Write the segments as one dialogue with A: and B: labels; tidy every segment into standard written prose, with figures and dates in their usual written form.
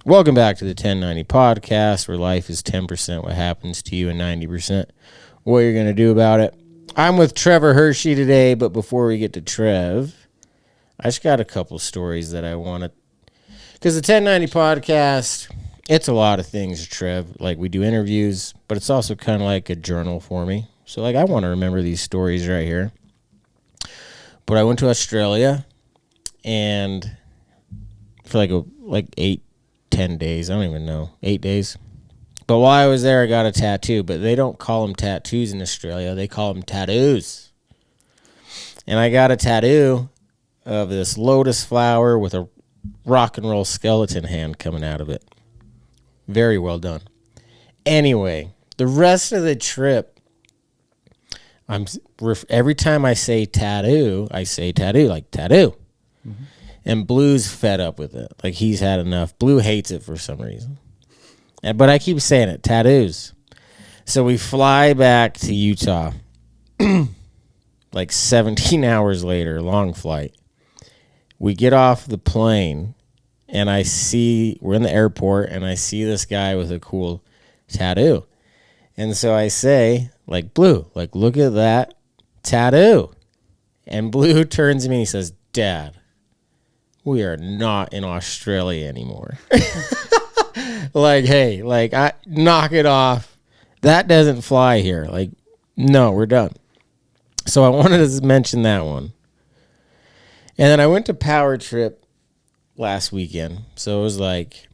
A: Welcome back to the 1090 podcast, where life is 10% what happens to you and 90% what you're going to do about it. I'm with Trevor Hirschi today, but before we get to Trev, I just got a couple stories that I want to... Because the 1090 podcast, it's a lot of things, Trev. Like, we do interviews, but it's also kind of like a journal for me. So, like, I want to remember these stories right here. But I went to Australia, and for like 10 days. I don't even know. 8 days. But while I was there, I got a tattoo. But they don't call them tattoos in Australia. They call them tattoos. And I got a tattoo of this lotus flower with a rock and roll skeleton hand coming out of it. Very well done. Anyway, the rest of the trip, every time I say tattoo, like tattoo. Mm-hmm. And Blue's fed up with it. Like, he's had enough. Blue hates it for some reason. But I keep saying it, tattoos. So we fly back to Utah, like 17 hours later, long flight. We get off the plane, and we're in the airport, and I see this guy with a cool tattoo. And so I say, like, Blue, like, look at that tattoo. And Blue turns to me and he says, Dad, we are not in Australia anymore. Like, hey, like, knock it off. That doesn't fly here. Like, no, we're done. So I wanted to mention that one. And then I went to Power Trip last weekend. So it was like,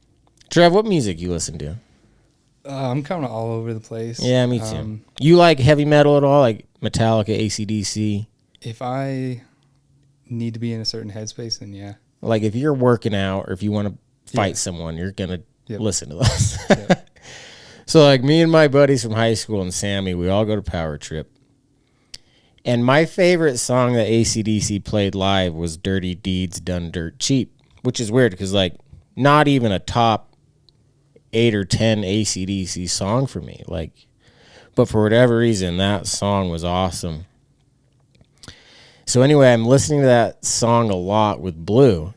A: Trev, what music you listen to?
B: I'm kind of all over the place.
A: Yeah, me too. You like heavy metal at all? Like Metallica, AC/DC?
B: If I need to be in a certain headspace, then yeah.
A: Like, if you're working out or if you want to fight someone, you're going to listen to this. Yep. So, like, me and my buddies from high school and Sammy, we all go to Power Trip. And my favorite song that AC/DC played live was Dirty Deeds Done Dirt Cheap, which is weird because, like, not even a top 8 or 10 AC/DC song for me. Like, but for whatever reason, that song was awesome. So anyway, I'm listening to that song a lot with Blue,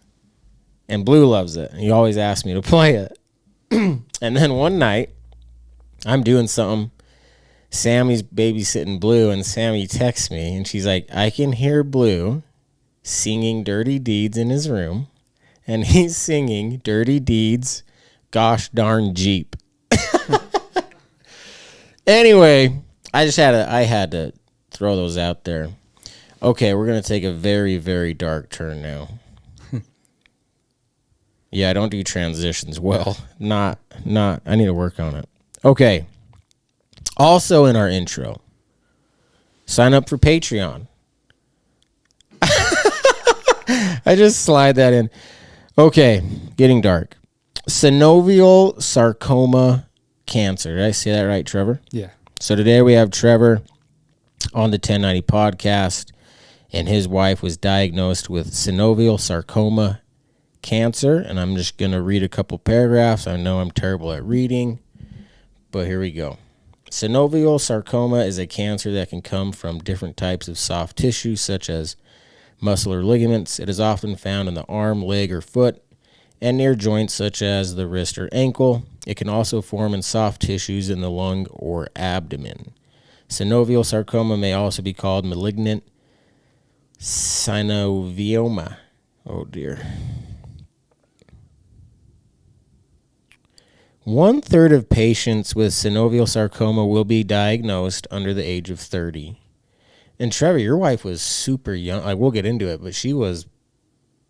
A: and Blue loves it. He always asks me to play it. And then one night, I'm doing something. Sammy's babysitting Blue, and Sammy texts me, and she's like, I can hear Blue singing Dirty Deeds in his room, and he's singing Dirty Deeds, Gosh Darn Jeep. Anyway, I had to throw those out there. Okay, we're going to take a very, very dark turn now. Yeah, I don't do transitions well. Not. I need to work on it. Okay. Also in our intro, sign up for Patreon. I just slide that in. Okay, getting dark. Synovial sarcoma cancer. Did I say that right, Trevor?
B: Yeah.
A: So today we have Trevor on the 1090 podcast. And his wife was diagnosed with synovial sarcoma cancer. And I'm just going to read a couple paragraphs. I know I'm terrible at reading, but here we go. Synovial sarcoma is a cancer that can come from different types of soft tissue, such as muscle or ligaments. It is often found in the arm, leg, or foot, and near joints such as the wrist or ankle. It can also form in soft tissues in the lung or abdomen. Synovial sarcoma may also be called malignant synovioma. Oh, dear. 1/3 of patients with synovial sarcoma will be diagnosed under the age of 30. And Trevor, your wife was super young. Like, we'll get into it, but she was,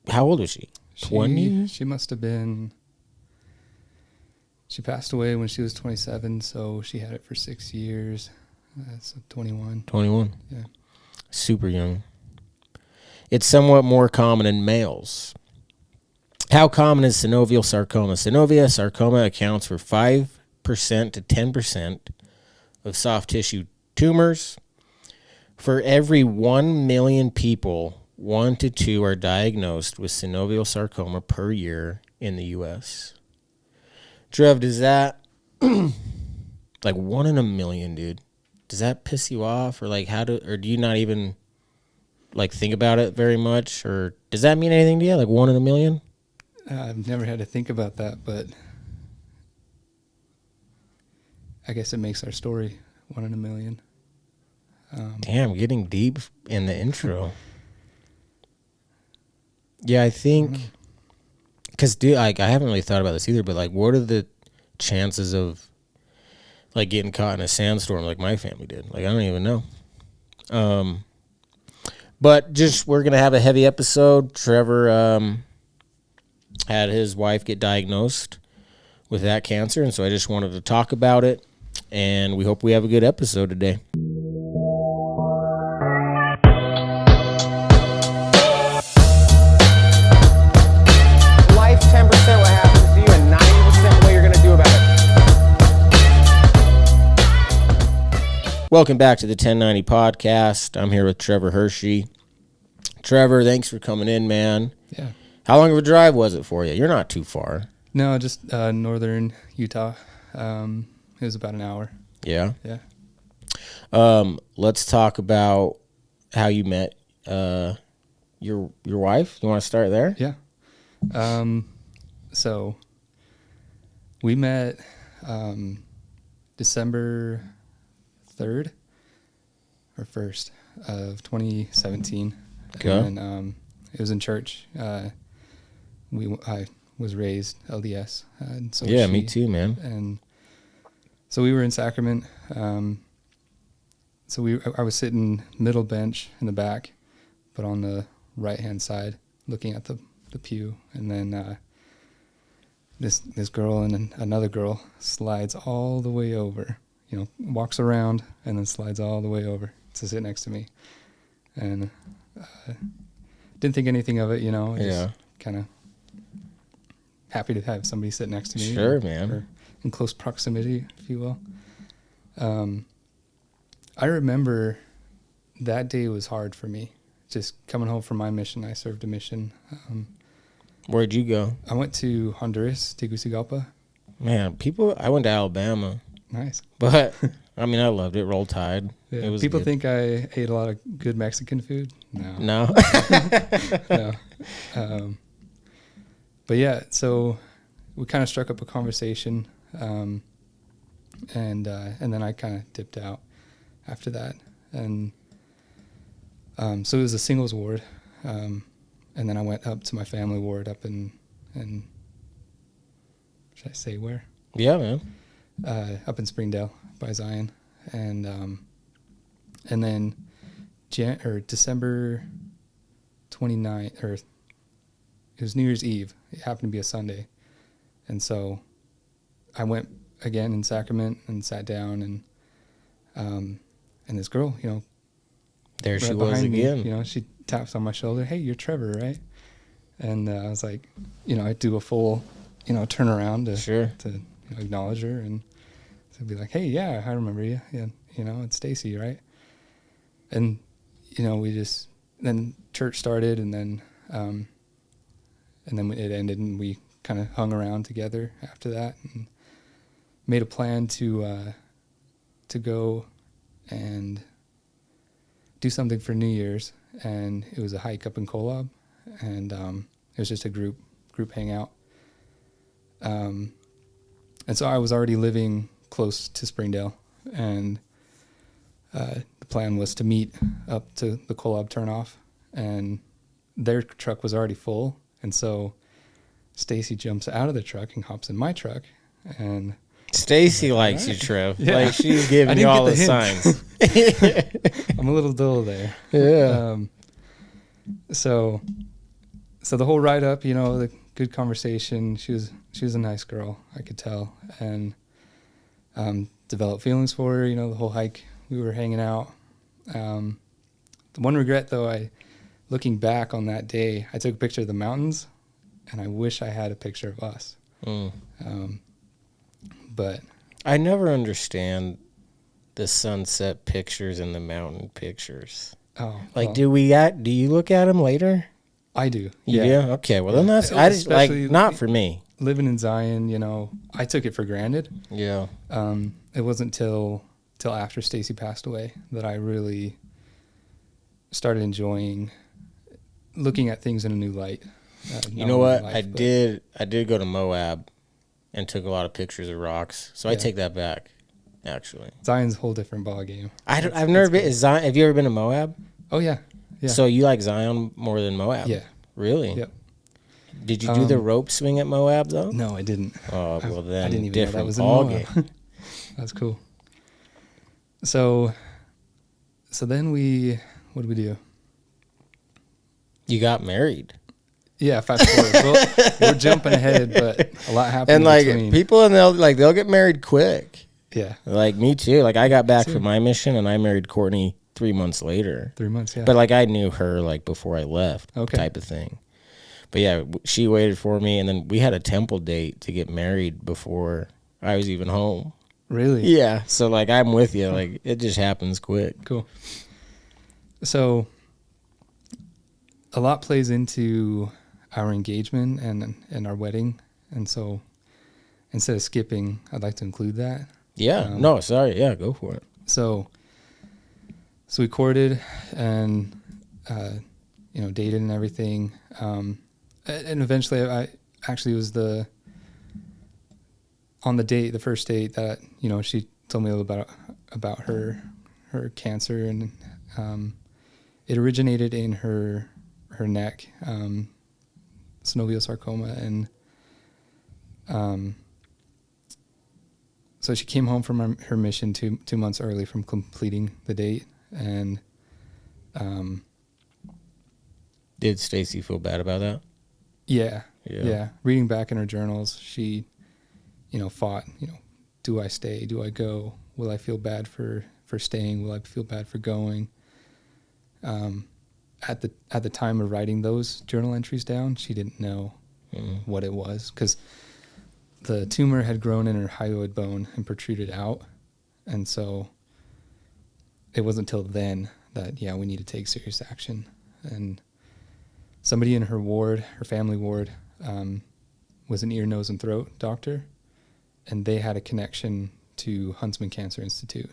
A: how old was she? 20?
B: She must have been, she passed away when she was 27, so she had it for 6 years. So 21.
A: 21.
B: Yeah.
A: Super young. It's somewhat more common in males. How common is synovial sarcoma? Synovial sarcoma accounts for 5% to 10% of soft tissue tumors. For every 1 million people, 1 to 2 are diagnosed with synovial sarcoma per year in the U.S. Trev, does that, like 1 in a million, dude, does that piss you off? Or like or do you not even like think about it very much? Or does that mean anything to you? Like 1 in a million?
B: I've never had to think about that, but I guess it makes our story one in a million.
A: Damn, getting deep in the intro. Yeah, I think, because dude, like, I haven't really thought about this either, but like, what are the chances of like getting caught in a sandstorm like my family did? Like, I don't even know. But just, we're gonna have a heavy episode. Trevor had his wife get diagnosed with that cancer, and so I just wanted to talk about it, and we hope we have a good episode today. Life 10% what happens to you, and 90% what you're gonna do about it. Welcome back to the 1090 podcast. I'm here with Trevor Hirschi. Trevor, thanks for coming in, man.
B: Yeah.
A: How long of a drive was it for you? You're not too far.
B: No, just northern Utah. It was about an hour.
A: Yeah?
B: Yeah.
A: Let's talk about how you met your wife. You want to start there?
B: Yeah. So we met December 3rd or 1st of 2017.
A: Okay.
B: And it was in church. I was raised LDS. And so
A: Yeah,
B: she,
A: me too, man.
B: And so we were in Sacrament. I was sitting middle bench in the back, but on the right-hand side, looking at the pew. And then this girl and another girl slides all the way over, walks around and then slides all the way over to sit next to me. And didn't think anything of it, just kind of happy to have somebody sit next to me.
A: Sure, man.
B: Or in close proximity, if you will. I remember that day was hard for me. Just coming home from my mission, I served a mission.
A: Where'd you go?
B: I went to Honduras, Tegucigalpa.
A: Man, I went to Alabama.
B: Nice.
A: But, I mean, I loved it. Roll Tide.
B: Yeah,
A: It was
B: people
A: good.
B: think I ate a lot of good Mexican food. No.
A: No?
B: No. But yeah, so we kind of struck up a conversation, and then I kind of dipped out after that. And so it was a singles ward, and then I went up to my family ward up in should I say where?
A: Yeah, man.
B: Up in Springdale by Zion, and then December 29th, or it was New Year's Eve. It happened to be a Sunday, and so I went again in Sacrament and sat down, and this girl,
A: There she
B: right
A: was
B: behind
A: again.
B: me, she taps on my shoulder. Hey, you're Trevor, right? And I was like, I do a full, turn around to
A: Sure.
B: acknowledge her, and so be like, hey, yeah, I remember you. Yeah, it's Staci, right? And then church started, and then it ended, and we kind of hung around together after that, and made a plan to go and do something for New Year's, and it was a hike up in Kolob, and it was just a group hangout. And so I was already living close to Springdale, and the plan was to meet up to the Kolob turnoff, and their truck was already full, and so Staci jumps out of the truck and hops in my truck, and
A: Staci likes you, Trev.
B: Yeah.
A: Like, she's giving you all the signs.
B: I'm a little dull there.
A: Yeah.
B: So the whole ride up, the good conversation. She was a nice girl, I could tell, and developed feelings for her. The whole hike we were hanging out. The one regret, though, looking back on that day, I took a picture of the mountains, and I wish I had a picture of us. But
A: I never understand the sunset pictures and the mountain pictures.
B: well,
A: Do you look at them later?
B: I do.
A: You
B: yeah.
A: do? Okay, well then that's, I just, like,
B: Especially
A: not for me.
B: Living in Zion, I took it for granted.
A: Yeah.
B: It wasn't till after Staci passed away that I really started enjoying looking at things in a new light.
A: You know what? I did go to Moab and took a lot of pictures of rocks. So I take that back. actually.
B: Zion's a whole different ball game.
A: I've never been. Have you ever been to Moab?
B: Oh yeah.
A: So you like Zion more than Moab?
B: Yeah.
A: Really?
B: Yep.
A: Did you do the rope swing at Moab though?
B: No, I didn't.
A: Oh well, then
B: I didn't even
A: different
B: know that was
A: ball
B: in Moab.
A: game.
B: That's cool. So then what did we do?
A: You got married.
B: Yeah, fast forward. We're jumping ahead, but a lot happened.
A: And like
B: between.
A: people, and they'll get married quick.
B: Yeah.
A: Like me too. Like I got back from my mission, and I married Courtney 3 months later.
B: 3 months, yeah.
A: But like I knew her like before I left, type of thing. But yeah, she waited for me, and then we had a temple date to get married before I was even home.
B: Really?
A: Yeah. So like I'm with you. Like it just happens quick.
B: Cool. So a lot plays into our engagement and our wedding, and so instead of skipping, I'd like to include that.
A: Yeah. No, sorry. Yeah, go for it.
B: So we courted and dated and everything, and eventually I actually was on the first date that she told me a little about her cancer, and it originated in her neck, synovial sarcoma, and so she came home from her mission 2 months early from completing the date, and
A: did Stacy feel bad about that?
B: Yeah. Reading back in her journals, she fought, do I stay? Do I go? Will I feel bad for staying? Will I feel bad for going? At the time of writing those journal entries down, she didn't know what it was, because the tumor had grown in her hyoid bone and protruded out. And so it wasn't until then that, we need to take serious action. And somebody in her ward, her family ward, was an ear, nose, and throat doctor, and they had a connection to Huntsman Cancer Institute.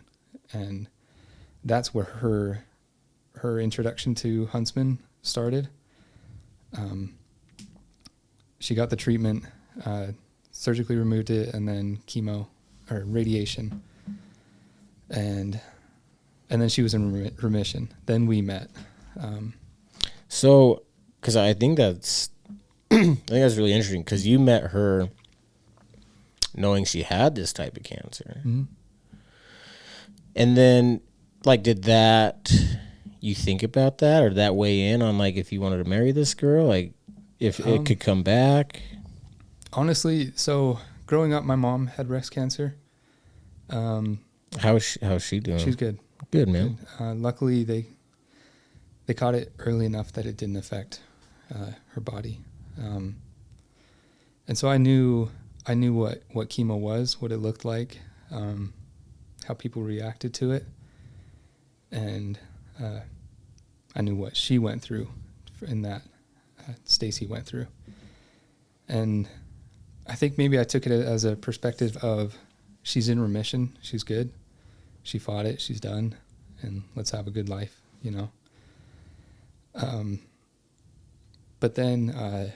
B: And that's where her introduction to Huntsman started. She got the treatment, surgically removed it, and then chemo or radiation. And then she was in remission. Then we met.
A: So, because I think that's really interesting, because you met her knowing she had this type of cancer.
B: Mm-hmm.
A: And then, like, did that, you think about that, or did that weigh in on, like, if you wanted to marry this girl, like, if it could come back?
B: Honestly, so growing up, my mom had breast cancer.
A: How's she doing?
B: She's good.
A: Good, man.
B: Good. Luckily, they caught it early enough that it didn't affect her body. And so I knew what chemo was, what it looked like, how people reacted to it, and I knew what she went through in that Stacy went through. And I think maybe I took it as a perspective of, she's in remission, she's good, she fought it, she's done, and let's have a good life, But then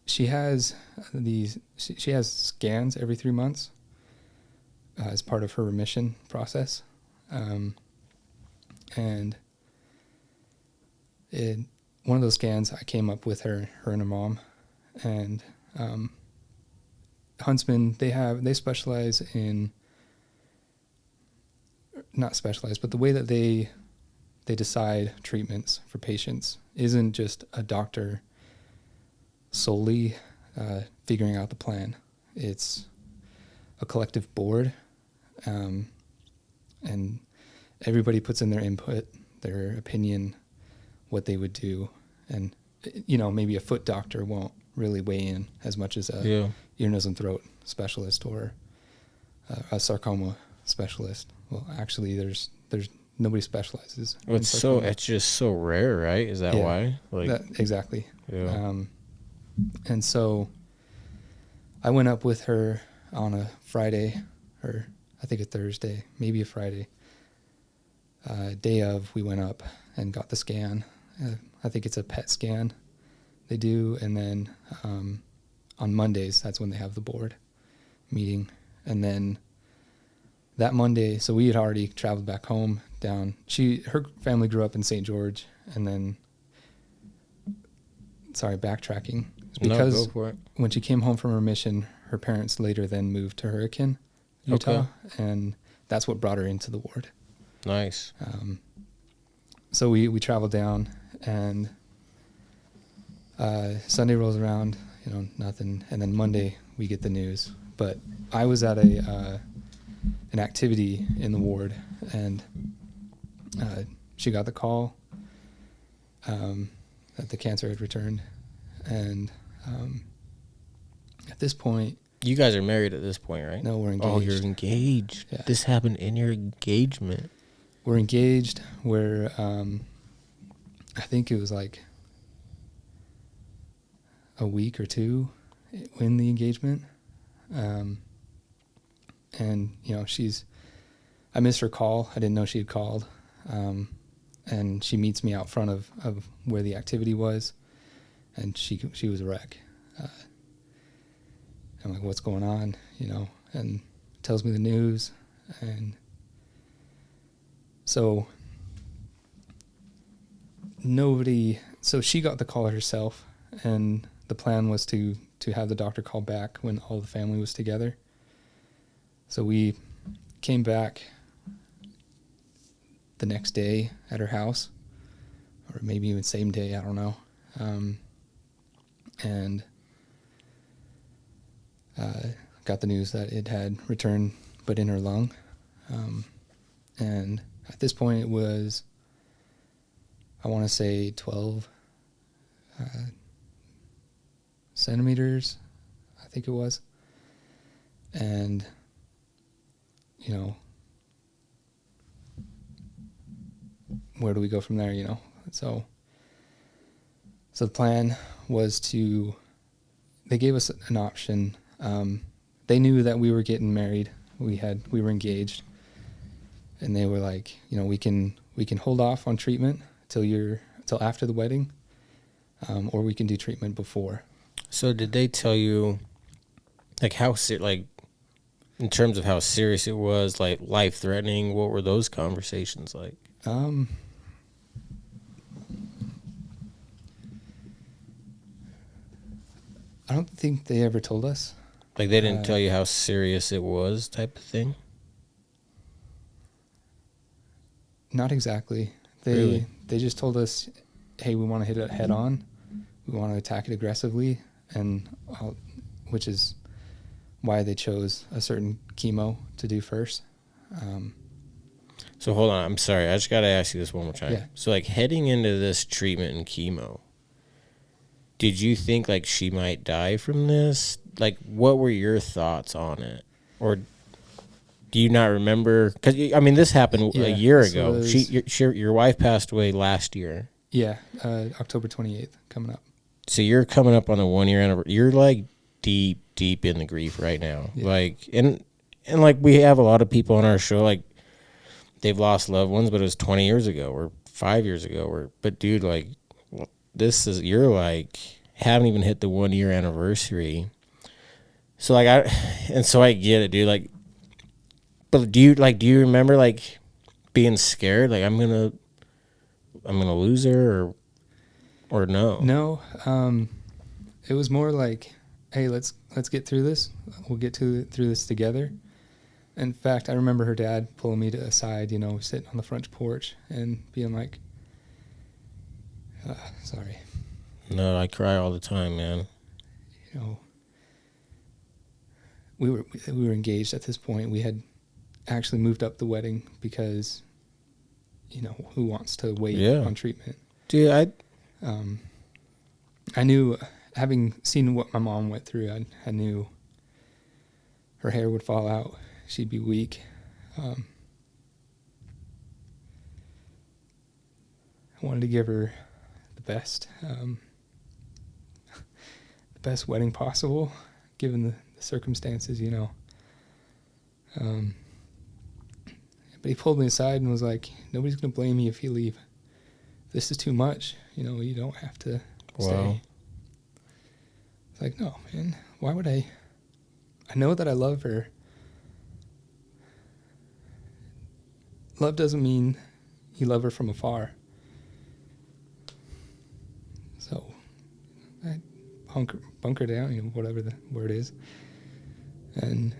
B: she has she has scans every 3 months as part of her remission process, and one of those scans, I came up with her and her mom, and Huntsman, they specialize in, not specialize, but the way that they decide treatments for patients isn't just a doctor solely figuring out the plan. It's a collective board, and everybody puts in their input, their opinion, what they would do. And, maybe a foot doctor won't really weigh in as much as a ear, nose, and throat specialist or a sarcoma specialist. Well, actually, there's nobody specializes.
A: It's just so rare, right? Is that why?
B: Exactly.
A: Yeah.
B: And so I went up with her on a Friday, or I think a Thursday, maybe a Friday. Day of, we went up and got the scan. I think it's a PET scan. They do, and then on Mondays, that's when they have the board meeting. And then that Monday, so we had already traveled back home down. Her family grew up in St. George, and then, sorry, backtracking. Because
A: no, go for it.
B: when she came home from remission, her parents later then moved to Hurricane, Utah, and that's what brought her into the ward.
A: Nice.
B: So we traveled down, and Sunday rolls around, nothing, and then Monday we get the news. But I was at an activity in the ward, and she got the call that the cancer had returned, and at this point,
A: you guys are married at this point, right?
B: No, we're engaged.
A: Oh, you're engaged.
B: Yeah.
A: This happened in your engagement.
B: We're engaged. We're I think it was like a week or two in the engagement. And I missed her call. I didn't know she had called. And she meets me out front of where the activity was, and she was a wreck. I'm like, what's going on? And tells me the news. And so so she got the call herself, and the plan was to have the doctor call back when all the family was together. So we came back the next day at her house, or maybe even same day, I don't know. And got the news that it had returned, but in her lung. And at this point it was, I want to say 12 centimeters, I think it was. And, where do we go from there, So the plan was they gave us an option. They knew that we were getting married. We were engaged, and they were like, we can hold off on treatment till after the wedding, or we can do treatment before.
A: So did they tell you, like, in terms of how serious it was, like life-threatening? What were those conversations like?
B: I don't think they ever told us.
A: Like, they didn't tell you how serious it was, type of thing?
B: Not exactly.
A: Really?
B: They just told us, hey, we want to hit it head on. We want to attack it aggressively, which is why they chose a certain chemo to do first.
A: So hold on, I'm sorry. I just got to ask you this one more time.
B: Yeah.
A: So, like, heading into this treatment and chemo, did you think, like, she might die from this? Like, what were your thoughts on it? Or do you not remember? Because, this happened a year ago. Your wife passed away last year.
B: Yeah, October 28th, coming up.
A: So you're coming up on the 1 year anniversary. You're, like, deep in the grief right now. Yeah. Like, and like, we have a lot of people on our show, like, they've lost loved ones, but it was 20 years ago or 5 years ago. But, dude, like, you're, like, haven't even hit the 1 year anniversary. So, like, I get it, dude. Like, but do you remember, like, being scared? Like, I'm gonna lose her, or no?
B: No. It was more like, hey, let's get through this. We'll get through this together. In fact, I remember her dad pulling me to the side, sitting on the front porch and being like, sorry.
A: No, I cry all the time, man.
B: We were engaged at this point. We had actually moved up the wedding because, who wants to wait on treatment?
A: Dude,
B: I knew, having seen what my mom went through, I knew her hair would fall out. She'd be weak. I wanted to give her the best wedding possible, given the circumstances, But he pulled me aside and was like, nobody's going to blame you if you leave. This is too much. You don't have to stay. It's like, no, man, why would I know that I love her. Love doesn't mean you love her from afar. So I bunker down, whatever the word is. And,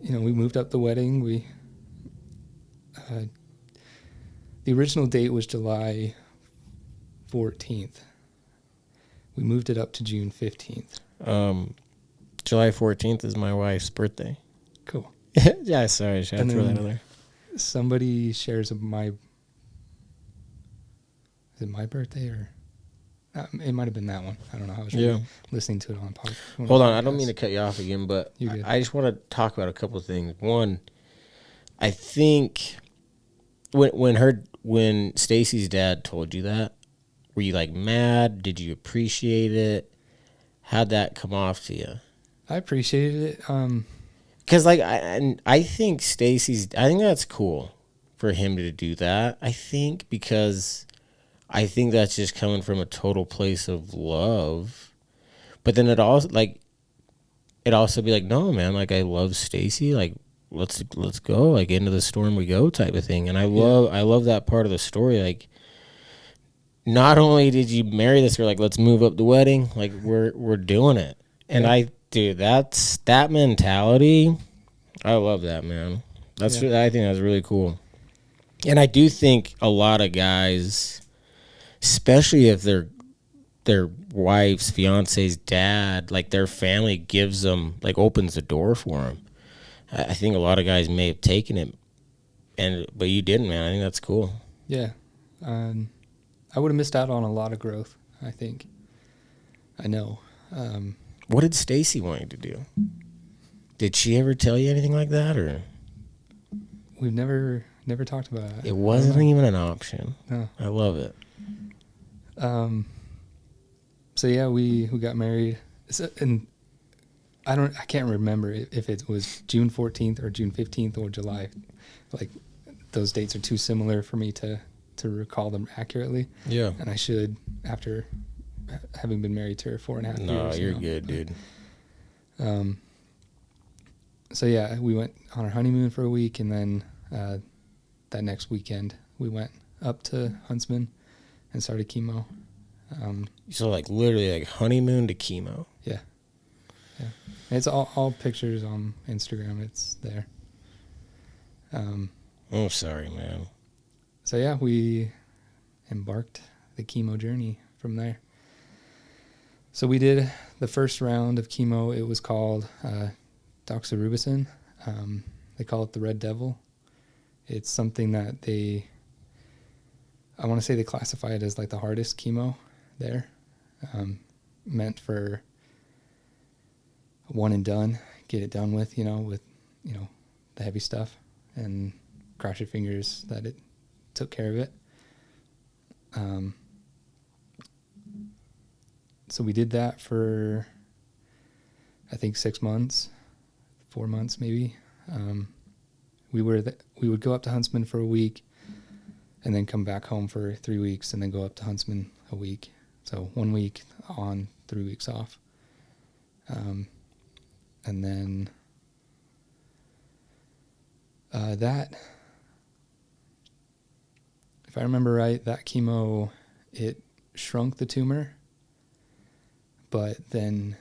B: we moved up the wedding. The original date was July 14th. We moved it up to June 15th.
A: July 14th is my wife's birthday.
B: Cool.
A: Yeah, sorry. Should I throw that out there?
B: Somebody shares is it my birthday or it might have been that one. I don't know. I was listening to it on podcast.
A: Hold on, I don't mean to cut you off again, but I just want to talk about a couple of things. One, I think when Stacy's dad told you that, were you like mad? Did you appreciate it? How'd that come off to you?
B: I appreciated it.
A: Because I think I think that's cool for him to do that. I think because I think that's just coming from a total place of love. But then it also be like, no, man, like I love Stacy, like let's go, like into the storm we go type of thing. And I love that part of the story. Like, not only did you marry this girl, like let's move up the wedding, like we're doing it. And that's that mentality. I love that, man. I think that's really cool. And I do think a lot of guys, especially if their wife's fiance's dad, like their family gives them, like opens the door for them. I think a lot of guys may have taken it, but you didn't, man. I think that's cool.
B: Yeah. I would have missed out on a lot of growth, I think. I know.
A: What did Stacy want you to do? Did she ever tell you anything like that, or?
B: We've never talked about it.
A: It wasn't even an option.
B: No.
A: I love it.
B: So yeah, we got married, and I can't remember if it was June 14th or June 15th or July. Like, those dates are too similar for me to recall them accurately.
A: Yeah.
B: And I should, after having been married to her 4.5 years.
A: No, you're good, dude.
B: So yeah, we went on our honeymoon for a week, and then that next weekend we went up to Huntsman and started chemo.
A: So like literally like honeymoon to chemo.
B: Yeah. Yeah. It's all pictures on Instagram. It's there.
A: Oh, sorry, man.
B: So yeah, we embarked the chemo journey from there. So we did the first round of chemo. It was called doxorubicin. They call it the Red Devil. It's something that I want to say they classify it as like the hardest chemo there. Meant for one and done, get it done with, with the heavy stuff, and cross your fingers that it took care of it. So we did that for, I think, 6 months, 4 months maybe. We would go up to Huntsman for a week, and then come back home for 3 weeks, and then go up to Huntsman a week. So 1 week on, 3 weeks off. And then that, if I remember right, that chemo, it shrunk the tumor, but then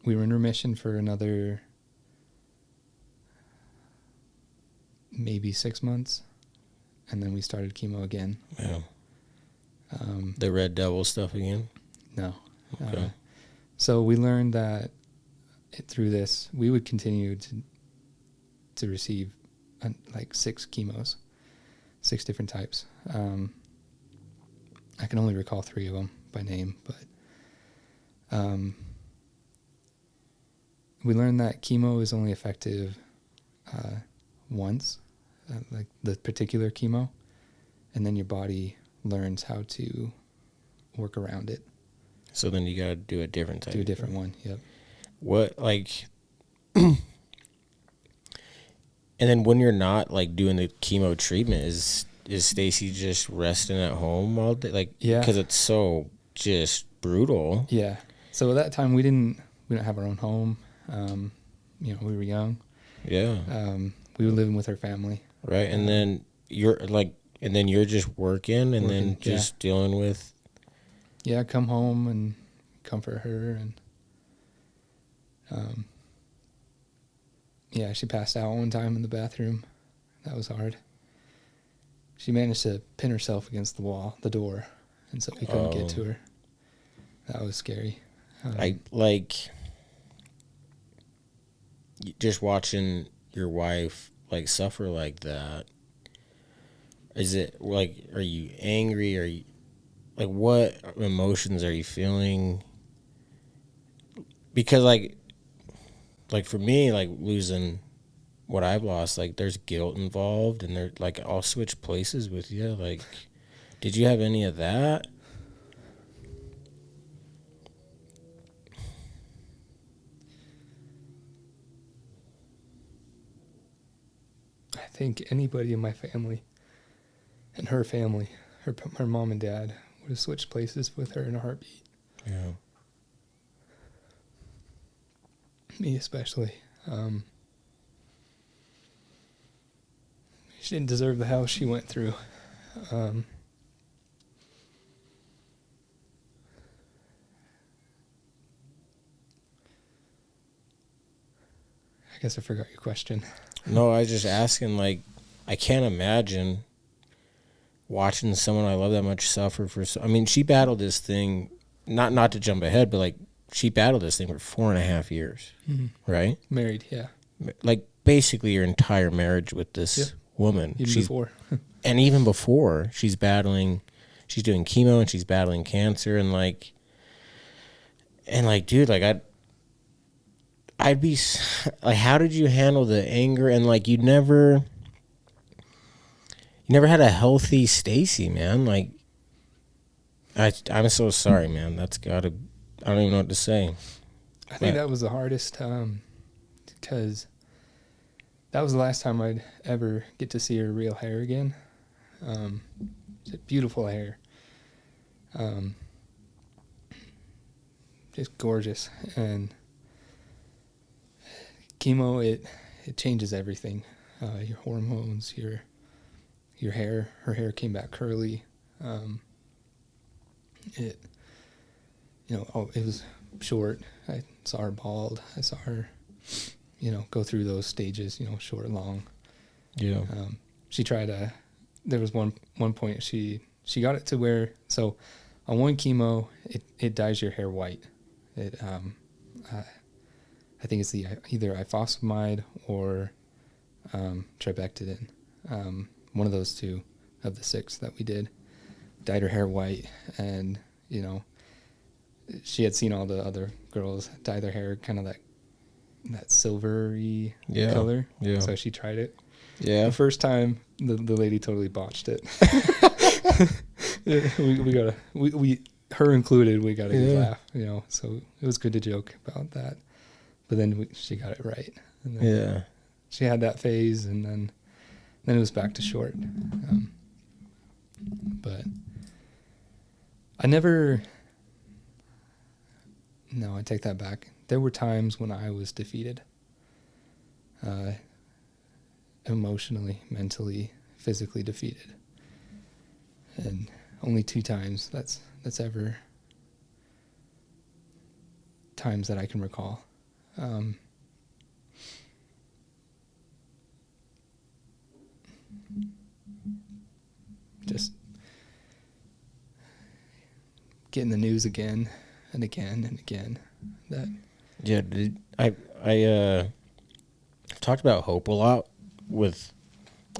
B: we were in remission for another maybe 6 months, and then we started chemo again.
A: Yeah. The Red Devil stuff again?
B: No.
A: Okay.
B: So we learned that through this, we would continue to receive like 6 chemos, 6 different types. I can only recall 3 of them by name, but we learned that chemo is only effective once, like the particular chemo, and then your body learns how to work around it.
A: So then you got to do a different type.
B: Do a different one, yep.
A: What, like, and then when you're not, like, doing the chemo treatment, is Stacy just resting at home all day? Like,
B: yeah.
A: Because it's so just brutal.
B: Yeah. So at that time we didn't have our own home. You know, we were young.
A: Yeah.
B: We were living with our family.
A: Right. And then you're just working and then just dealing with.
B: Yeah. Come home and comfort her. And, yeah, she passed out one time in the bathroom. That was hard. She managed to pin herself against the door. And so we couldn't get to her. That was scary.
A: Just watching your wife like suffer like that. Is it like, are you angry? Are you like, what emotions are you feeling? Because like for me, like losing what I've lost, like there's guilt involved, and they're like, I'll switch places with you. Like, did you have any of that?
B: I think anybody in my family and her family, her mom and dad, would have switched places with her in a heartbeat.
A: Yeah.
B: Me especially. She didn't deserve the hell she went through. I guess I forgot your question.
A: No, I was just asking, like, I can't imagine watching someone I love that much suffer for. I mean, she battled this thing, not to jump ahead, but like she battled this thing for 4.5 years, right?
B: Married, yeah.
A: Like basically your entire marriage with this woman.
B: Even before.
A: And even before, she's doing chemo and she's battling cancer and like, dude, like I'd be like, how did you handle the anger? And like, you never had a healthy Staci, man. Like, I'm so sorry, man. I don't even know what to say.
B: I think that was the hardest, because that was the last time I'd ever get to see her real hair again. Beautiful hair. Just gorgeous. And chemo, it changes everything. Your hormones, your hair. Her hair came back curly. It was short. I saw her bald. I saw her, go through those stages, short, long.
A: Yeah.
B: She tried there was one point she got it to where, so on one chemo, it dyes your hair white. It, I think it's either ifosfamide or trabectedin. One of those two of the 6 that we did dyed her hair white, and she had seen all the other girls dye their hair kind of that silvery color. Yeah. So she tried it. Yeah. The first time, the lady totally botched it. Her included, we got a good laugh. So it was good to joke about that. But then she got it right. And then she had that phase, and then it was back to short. But I never. No, I take that back. There were times when I was defeated. Emotionally, mentally, physically defeated. And only 2 times that's ever times that I can recall. Just getting the news again and again and again.
A: I talked about hope a lot with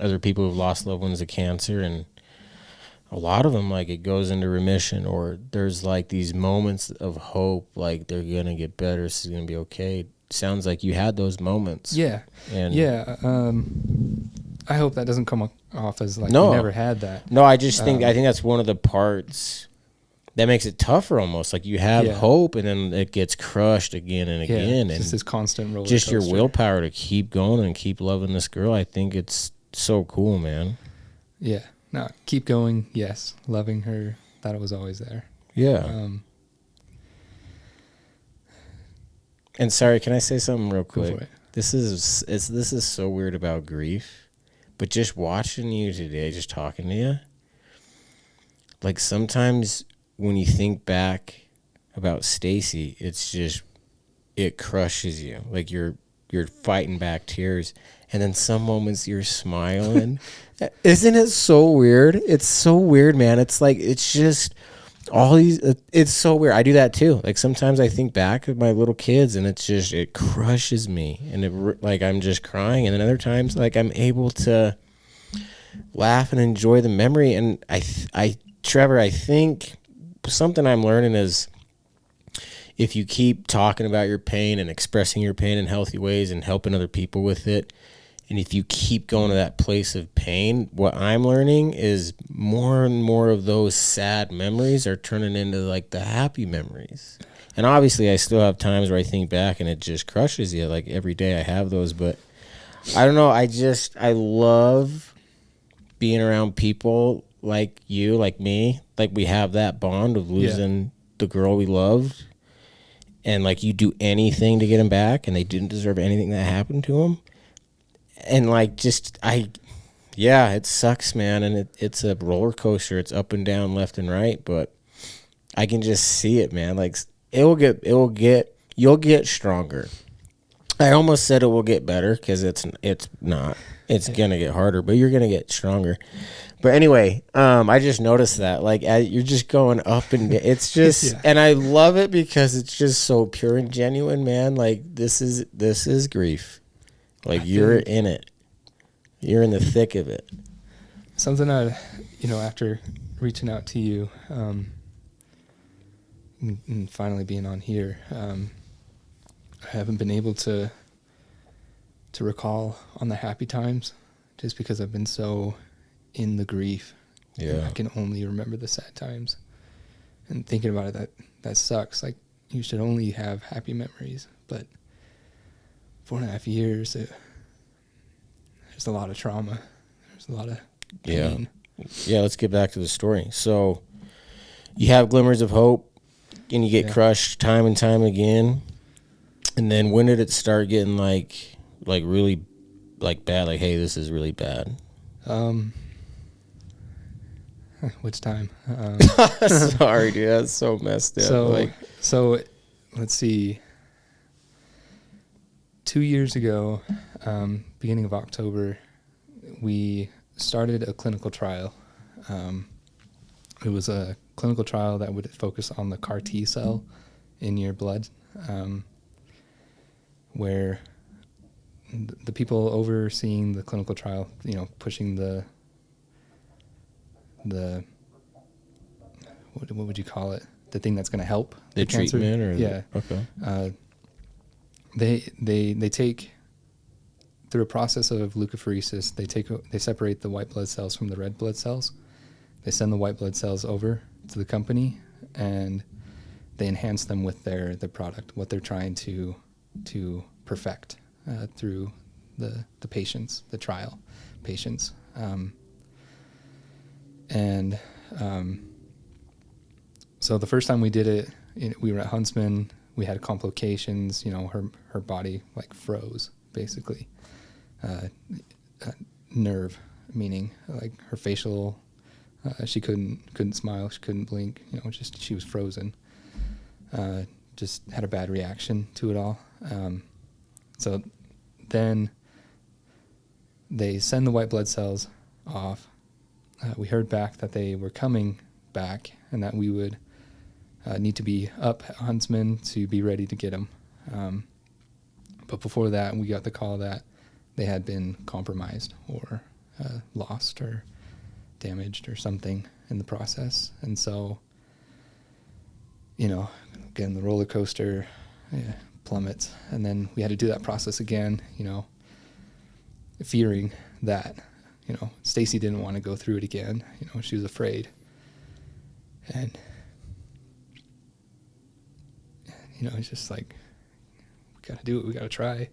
A: other people who've lost loved ones to cancer, and a lot of them, like, it goes into remission, or there's like these moments of hope, like they're gonna get better, this is gonna be okay. Sounds like you had those moments.
B: Yeah. And I hope that doesn't come off as like you never had that.
A: No, I just think that's one of the parts that makes it tougher almost. Like you have hope, and then it gets crushed again and again.
B: Just this constant roller
A: just
B: coaster.
A: Your willpower to keep going and keep loving this girl. I think it's so cool, man.
B: Yeah. No, keep going. Yes. Loving her. That was always there.
A: Yeah. And sorry, can I say something real quick?
B: Go for it.
A: This is so weird about grief, but just watching you today, just talking to you, like sometimes when you think back about Staci, it's just, it crushes you. Like you're fighting back tears, and then some moments you're smiling. Isn't it so weird? It's so weird, man. It's like, it's just all these, it's so weird. I do that too. Like sometimes I think back of my little kids, and it's just, it crushes me, and it, like I'm just crying. And then other times, like I'm able to laugh and enjoy the memory. And Trevor, I think something I'm learning is, if you keep talking about your pain and expressing your pain in healthy ways and helping other people with it, and if you keep going to that place of pain, what I'm learning is more and more of those sad memories are turning into like the happy memories. And obviously I still have times where I think back and it just crushes you. Like every day I have those, but I don't know. I love being around people like you, like me. Like we have that bond of losing the girl we loved. And like you do anything to get them back, and they didn't deserve anything that happened to them. And like just it sucks, man. And it's a roller coaster. It's up and down, left and right. But I can just see it, man. Like you'll get stronger. I almost said it will get better, because it's not. It's gonna get harder, but you're gonna get stronger. But anyway, I just noticed that, like, you're just going up and it's just, and I love it because it's just so pure and genuine, man. Like this is grief. Like you're in it. You're in the thick of it.
B: Something after reaching out to you, and finally being on here, I haven't been able to recall on the happy times, just because I've been so in the grief. Yeah, I can only remember the sad times, and thinking about it, that sucks. Like you should only have happy memories, but 4.5 years, there's a lot of trauma. There's a lot of pain.
A: Yeah. Let's get back to the story. So you have glimmers of hope, and you get crushed time and time again. And then when did it start getting like really like bad? Like, hey, this is really bad.
B: Which time?
A: Sorry, dude. That's so messed up.
B: So let's see. 2 years ago, beginning of October, we started a clinical trial. It was a clinical trial that would focus on the CAR T cell in your blood, where the people overseeing the clinical trial, pushing the what would you call it? The thing that's going to help
A: the treatment,
B: cancer? Okay. They take, through a process of leukapheresis, they separate the white blood cells from the red blood cells. They send the white blood cells over to the company, and they enhance them with their product, what they're trying to perfect through the patients, the trial patients. So the first time we did it, we were at Huntsman. We had complications. Her body like froze, basically. Nerve, meaning like her facial. She couldn't smile. She couldn't blink. She was frozen. Just had a bad reaction to it all. So then they send the white blood cells off. We heard back that they were coming back, and that we would need to be up at Huntsman to be ready to get them. But before that, we got the call that they had been compromised or lost or damaged or something in the process. And so, again, the roller coaster plummets. And then we had to do that process again, fearing that, Staci didn't want to go through it again. She was afraid. And, it's just like, we got to do it. We got to try.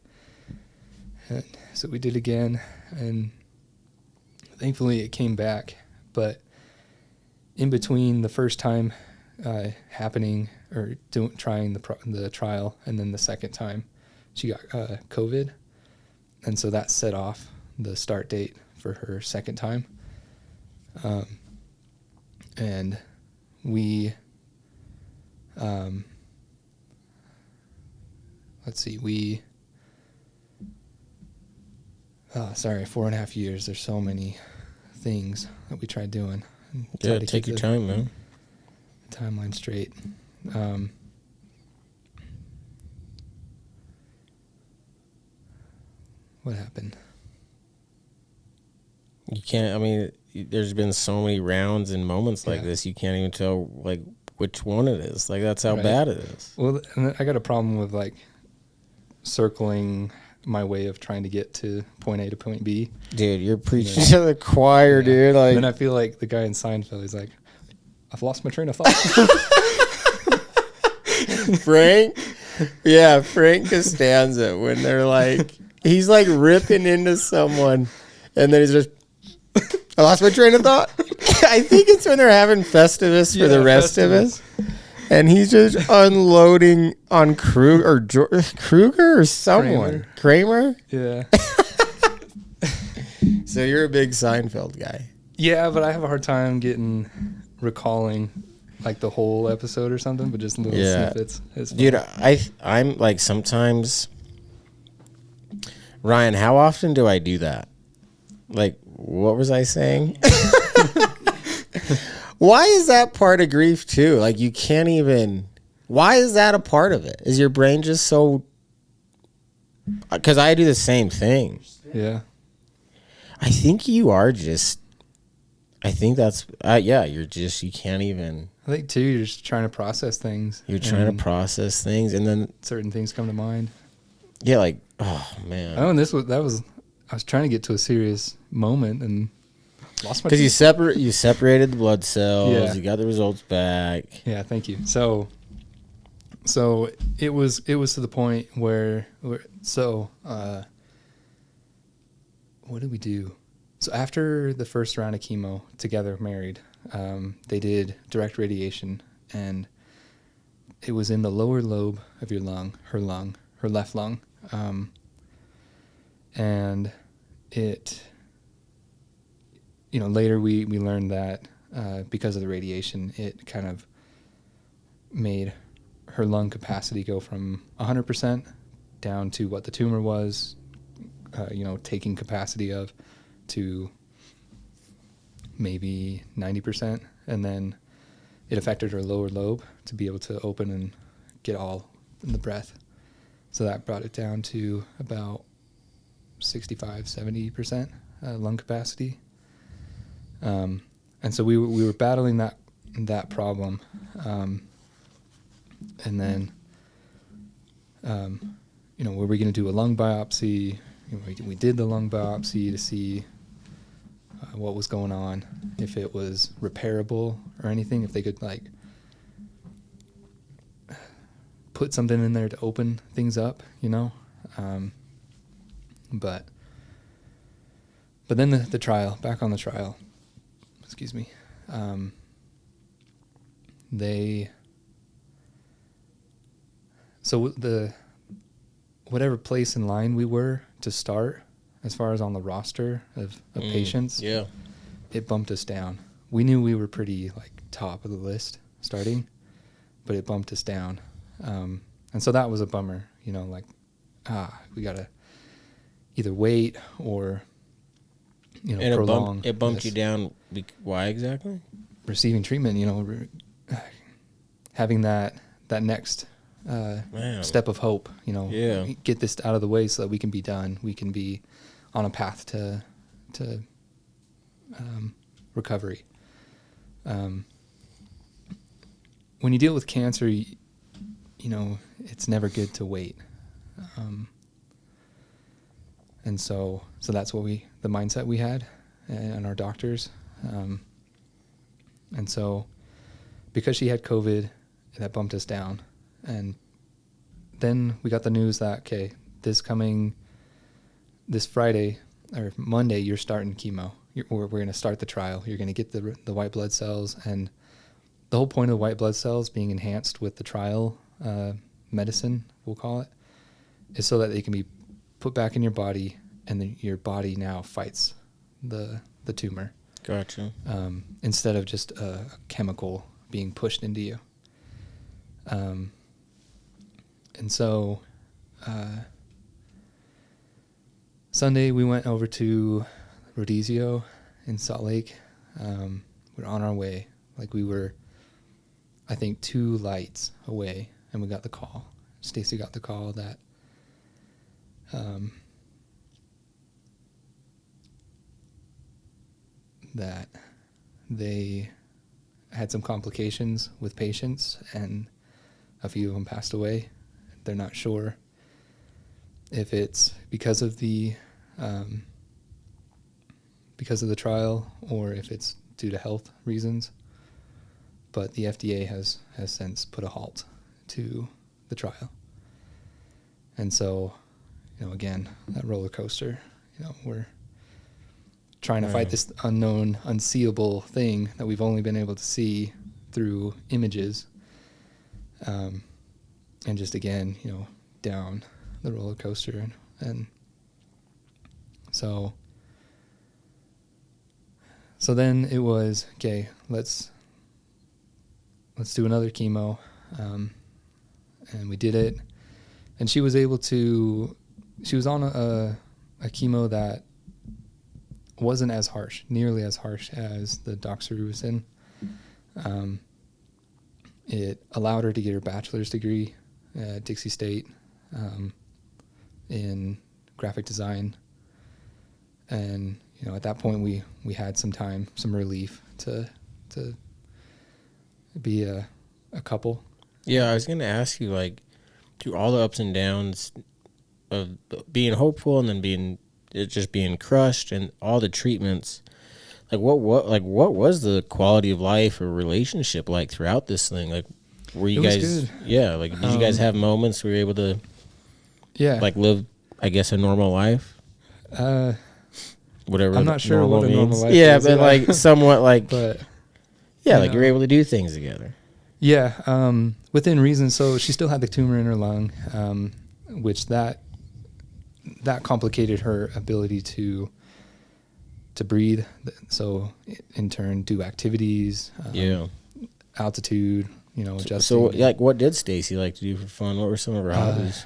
B: And so we did again. And thankfully it came back. But in between the first time happening or trying the trial, and then the second time she got COVID, and so that set off the start date for her second time. And we, let's see, 4.5 years. There's so many things that we tried doing.
A: Yeah, take your time, man.
B: Timeline straight. What happened?
A: You can't, I mean, there's been so many rounds and moments like this, you can't even tell, like, which one it is. Like, that's how bad it is.
B: Well, and I got a problem with, like, circling my way of trying to get to point A to point B.
A: Dude, you're preaching to the choir, dude. Like,
B: and then I feel like the guy in Seinfeld, he's like, I've lost my train of thought.
A: Frank? Yeah, Frank Costanza, when they're like, he's like ripping into someone, and then he's just, I lost my train of thought. I think it's when they're having Festivus for the rest of us. And he's just unloading on Kruger or someone. Kramer?
B: Yeah.
A: So you're a big Seinfeld guy.
B: Yeah, but I have a hard time recalling like the whole episode or something, but just little snippets.
A: Dude, I'm like sometimes, Ryan, how often do I do that? Like, what was I saying? Why is that part of grief too? Like, you can't even, why is that a part of it? Is your brain just so, because I do the same thing.
B: Yeah.
A: I think you are just, I think that's, you're just, you can't even.
B: I think too, you're just trying to process things.
A: You're trying to process things, and then
B: certain things come to mind.
A: Yeah, like, oh man.
B: Oh, and I was trying to get to a serious moment and lost my.
A: Because you separated the blood cells. Yeah. You got the results back.
B: Yeah, thank you. So it was to the point where what did we do? So after the first round of chemo, together, married, they did direct radiation, and it was in the lower lobe of your lung, her left lung, and it. Later we learned that because of the radiation, it kind of made her lung capacity go from 100% down to what the tumor was, taking capacity of, to maybe 90%. And then it affected her lower lobe to be able to open and get all in the breath. So that brought it down to about 65-70% lung capacity. And so we were battling that problem, and then were we going to do a lung biopsy? We did the lung biopsy to see what was going on, if it was repairable or anything, if they could like put something in there to open things up, but then the trial, back on the trial. Excuse me. Whatever place in line we were to start, as far as on the roster of patients, it bumped us down. We knew we were pretty like top of the list starting, but it bumped us down. And so that was a bummer, we gotta either wait or,
A: and
B: prolong.
A: It bumped you down. Why exactly?
B: Receiving treatment, having that next step of hope, get this out of the way so that we can be done. We can be on a path to recovery. When you deal with cancer, it's never good to wait. And so that's what the mindset we had, and our doctors. And so because she had COVID, that bumped us down. And then we got the news that, okay, this Friday or Monday, you're starting chemo. We're going to start the trial. You're going to get the white blood cells, and the whole point of the white blood cells being enhanced with the trial medicine, we'll call it, is so that they can be put back in your body, and then your body now fights the tumor.
A: Gotcha.
B: Instead of just a chemical being pushed into you. And so Sunday we went over to Rodizio in Salt Lake. We're on our way. Like we were, I think, 2 lights away, and we got the call. Staci got the call that that they had some complications with patients, and a few of them passed away. They're not sure if it's because of the trial or if it's due to health reasons. But the FDA has since put a halt to the trial. And so, again, that roller coaster, we're trying to fight this unknown, unseeable thing that we've only been able to see through images. And just again, down the roller coaster. And so then it was, okay, let's do another chemo. And we did it. And she was able to, she was on a chemo that wasn't as harsh, nearly as harsh as the doxorubicin. It allowed her to get her bachelor's degree at Dixie State in graphic design. And, at that point we had some time, some relief to be a couple.
A: Yeah, I was going to ask you, like, through all the ups and downs of being hopeful and then being crushed and all the treatments, what was the quality of life or relationship like throughout this thing? Like, were you guys, did you guys have moments where you were able to, live, I guess, a normal life? Whatever.
B: I'm not sure what a normal life
A: is.
B: Yeah,
A: but somewhat
B: but
A: you're able to do things together.
B: Yeah, within reason. So she still had the tumor in her lung, which that complicated her ability to breathe. So in turn, do activities, altitude, adjusting.
A: So what did Staci like to do for fun? What were some of her hobbies?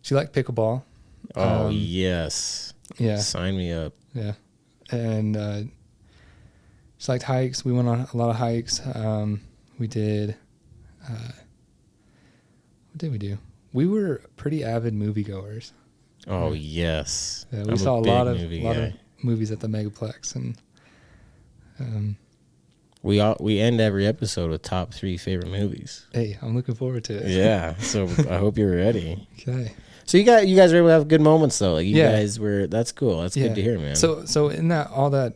B: She liked pickleball.
A: Oh, yes.
B: Yeah.
A: Sign me up.
B: Yeah. And she liked hikes. We went on a lot of hikes. We did... what did we do? We were pretty avid moviegoers.
A: Oh, yes.
B: Yeah, we saw a lot of movies at the Megaplex. And
A: we end every episode with top 3 favorite movies.
B: Hey, I'm looking forward to it.
A: Yeah, so I hope you're ready.
B: Okay.
A: So you guys were able to have good moments though. Like you guys were. That's cool. That's good to hear, man.
B: So in all that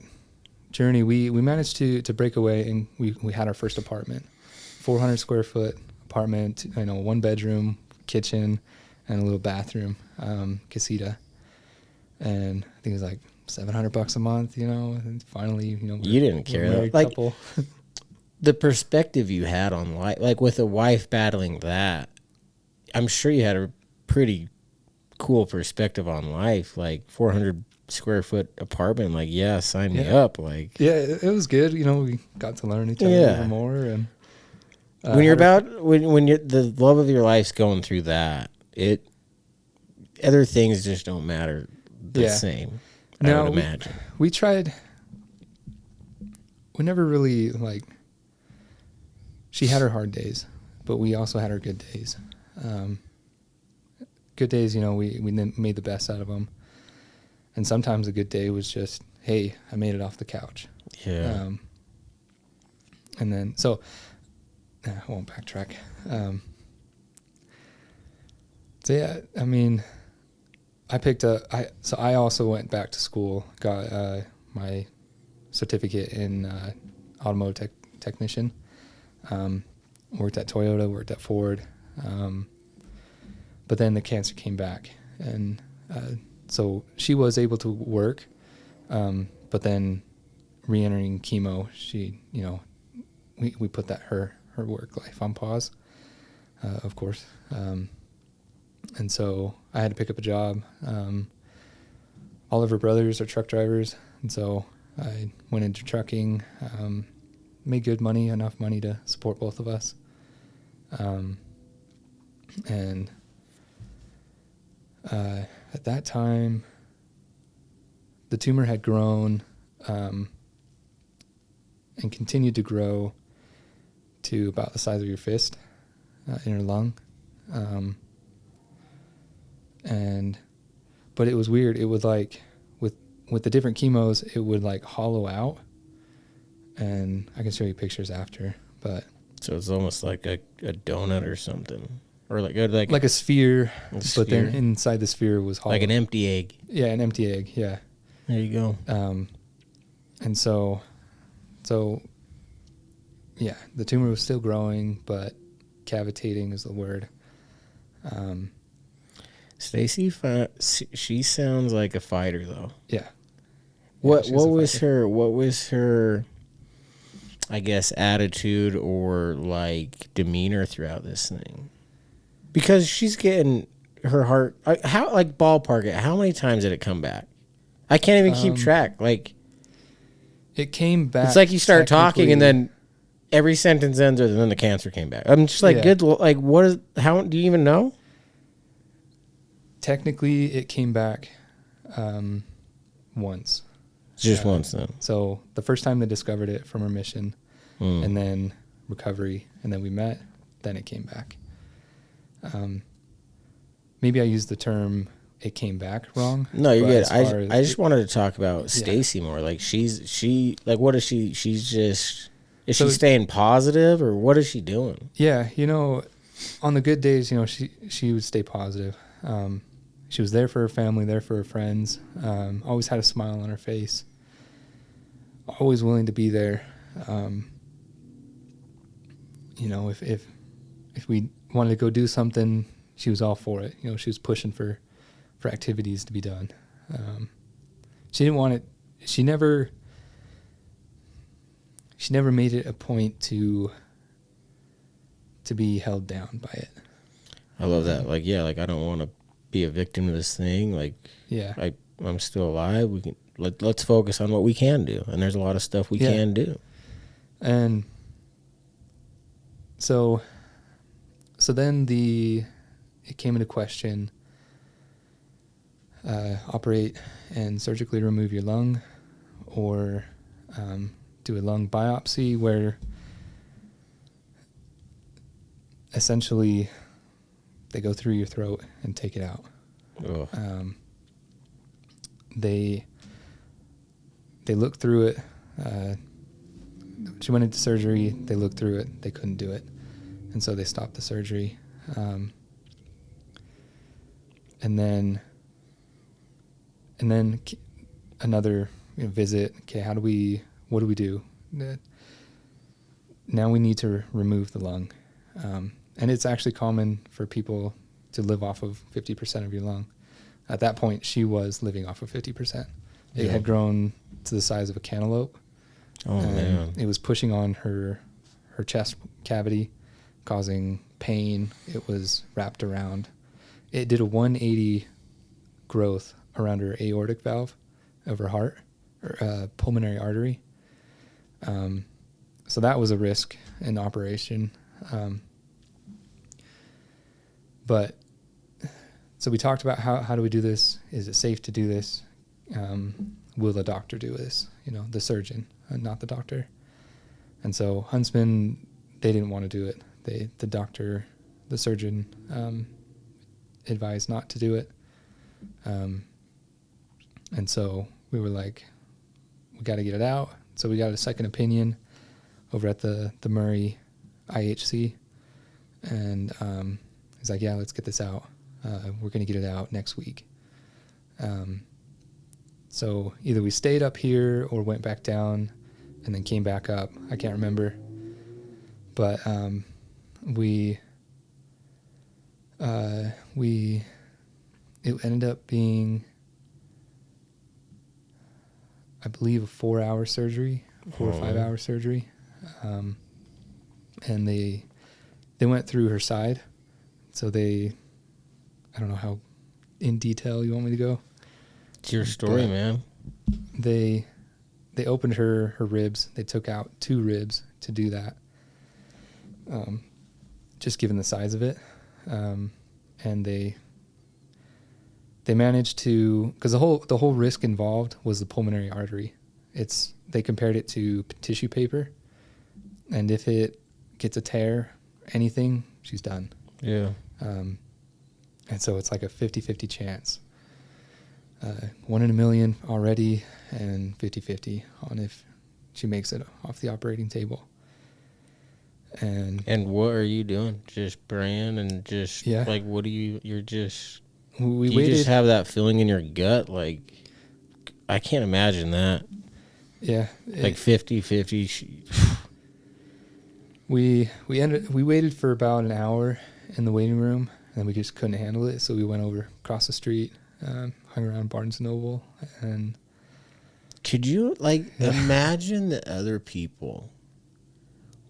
B: journey, we managed to break away, and we had our first apartment, 400 square foot apartment. 1 bedroom, kitchen, and a little bathroom, casita. And I think it was like $700 a month. And finally,
A: you didn't care.
B: Couple.
A: The perspective you had on life, like with a wife battling that, I'm sure you had a pretty cool perspective on life. Like 400 square foot apartment, sign me up.
B: It was good. We got to learn each other a little more. And
A: when you're the love of your life's going through that, other things just don't matter the same. I would imagine.
B: We tried. We never really she had her hard days, but we also had our good days. Good days, we made the best out of them. And sometimes a good day was just, hey, I made it off the couch.
A: Yeah.
B: And then, I won't backtrack. I also went back to school, got my certificate in automotive technician. Worked at Toyota, worked at Ford. But then the cancer came back, and so she was able to work, but then re-entering chemo, she, you know, we put that her work life on pause, of course. And so I had to pick up a job. All of her brothers are truck drivers, and so I went into trucking, made good money, enough money to support both of us. And at that time, the tumor had grown and continued to grow to about the size of your fist in her lung. But it was weird. It would like, with the different chemos, it would like hollow out. And I can show you pictures after, but.
A: So it's almost like a donut or something. Or like
B: a sphere, but then inside the sphere was hollow.
A: Like an empty egg.
B: Yeah, an empty egg, yeah.
A: There you go.
B: And so, yeah, the tumor was still growing, but cavitating is the word.
A: Stacy, she sounds like a fighter, though.
B: Yeah.
A: What was her, I guess, attitude or like demeanor throughout this thing? Because she's getting her heart. How, like, ballpark it? How many times did it come back? I can't even keep track. Like,
B: it came back.
A: It's like you start talking and then every sentence ends, and then the cancer came back. I'm just like,
B: yeah.
A: Good. Like, what is? How do you even know?
B: Technically, it came back once.
A: Just once, then.
B: So the first time they discovered it from remission, and then recovery, and then we met, then it came back. Maybe I used the term "it came back" wrong.
A: No, you're good. I just wanted to talk about Stacy more. Like, she like, what is she? She's just, is she staying positive, or what is she doing?
B: Yeah, you know, on the good days, you know, she would stay positive. She was there for her family, there for her friends. Always had a smile on her face. Always willing to be there. You know, if we wanted to go do something, she was all for it. You know, she was pushing for activities to be done. She didn't want it. She never made it a point to be held down by it.
A: I love that. Like, yeah, like, I don't want to be a victim of this thing. Like,
B: yeah,
A: I'm still alive. We can let's focus on what we can do, and there's a lot of stuff we can do.
B: And so then it came into question, operate and surgically remove your lung, or do a lung biopsy where essentially they go through your throat and take it out. They looked through it. She went into surgery. They looked through it. They couldn't do it, and so they stopped the surgery. And then another visit. Okay, what do we do? Now we need to remove the lung. And it's actually common for people to live off of 50% of your lung. At that point, she was living off of 50%. It had grown to the size of a cantaloupe.
A: Oh, man.
B: It was pushing on her chest cavity, causing pain. It was wrapped around. It did a 180 growth around her aortic valve of her heart, or pulmonary artery. So that was a risk in operation. But so we talked about how do we do this? Is it safe to do this? Will the doctor do this? You know, the surgeon, not the doctor. And so Huntsman, they didn't want to do it. The surgeon advised not to do it. And so we were like, we got to get it out. So we got a second opinion over at the Murray IHC. And he's like, yeah, let's get this out. We're going to get it out next week. So either we stayed up here or went back down and then came back up. I can't remember. But it ended up being I believe, a 4-hour surgery, 4 or 5 hour surgery. And they went through her side. So I don't know how in detail you want me to go.
A: It's your story, man.
B: They opened her ribs. They took out 2 ribs to do that. Just given the size of it. And they managed to, because the whole risk involved was the pulmonary artery. They compared it to tissue paper, and if it gets a tear, anything, she's done.
A: Yeah.
B: And so it's like a 50-50 chance. 1 in a million already, and 50-50 on if she makes it off the operating table. And
A: what are you doing? Just praying and just like, what do you're just,
B: we
A: do you
B: waited.
A: just have that feeling in your gut? Like, I can't imagine that.
B: Yeah.
A: Like 50-50.
B: We waited for about an hour in the waiting room, and we just couldn't handle it. So we went over across the street, hung around Barnes & Noble, and
A: could you imagine the other people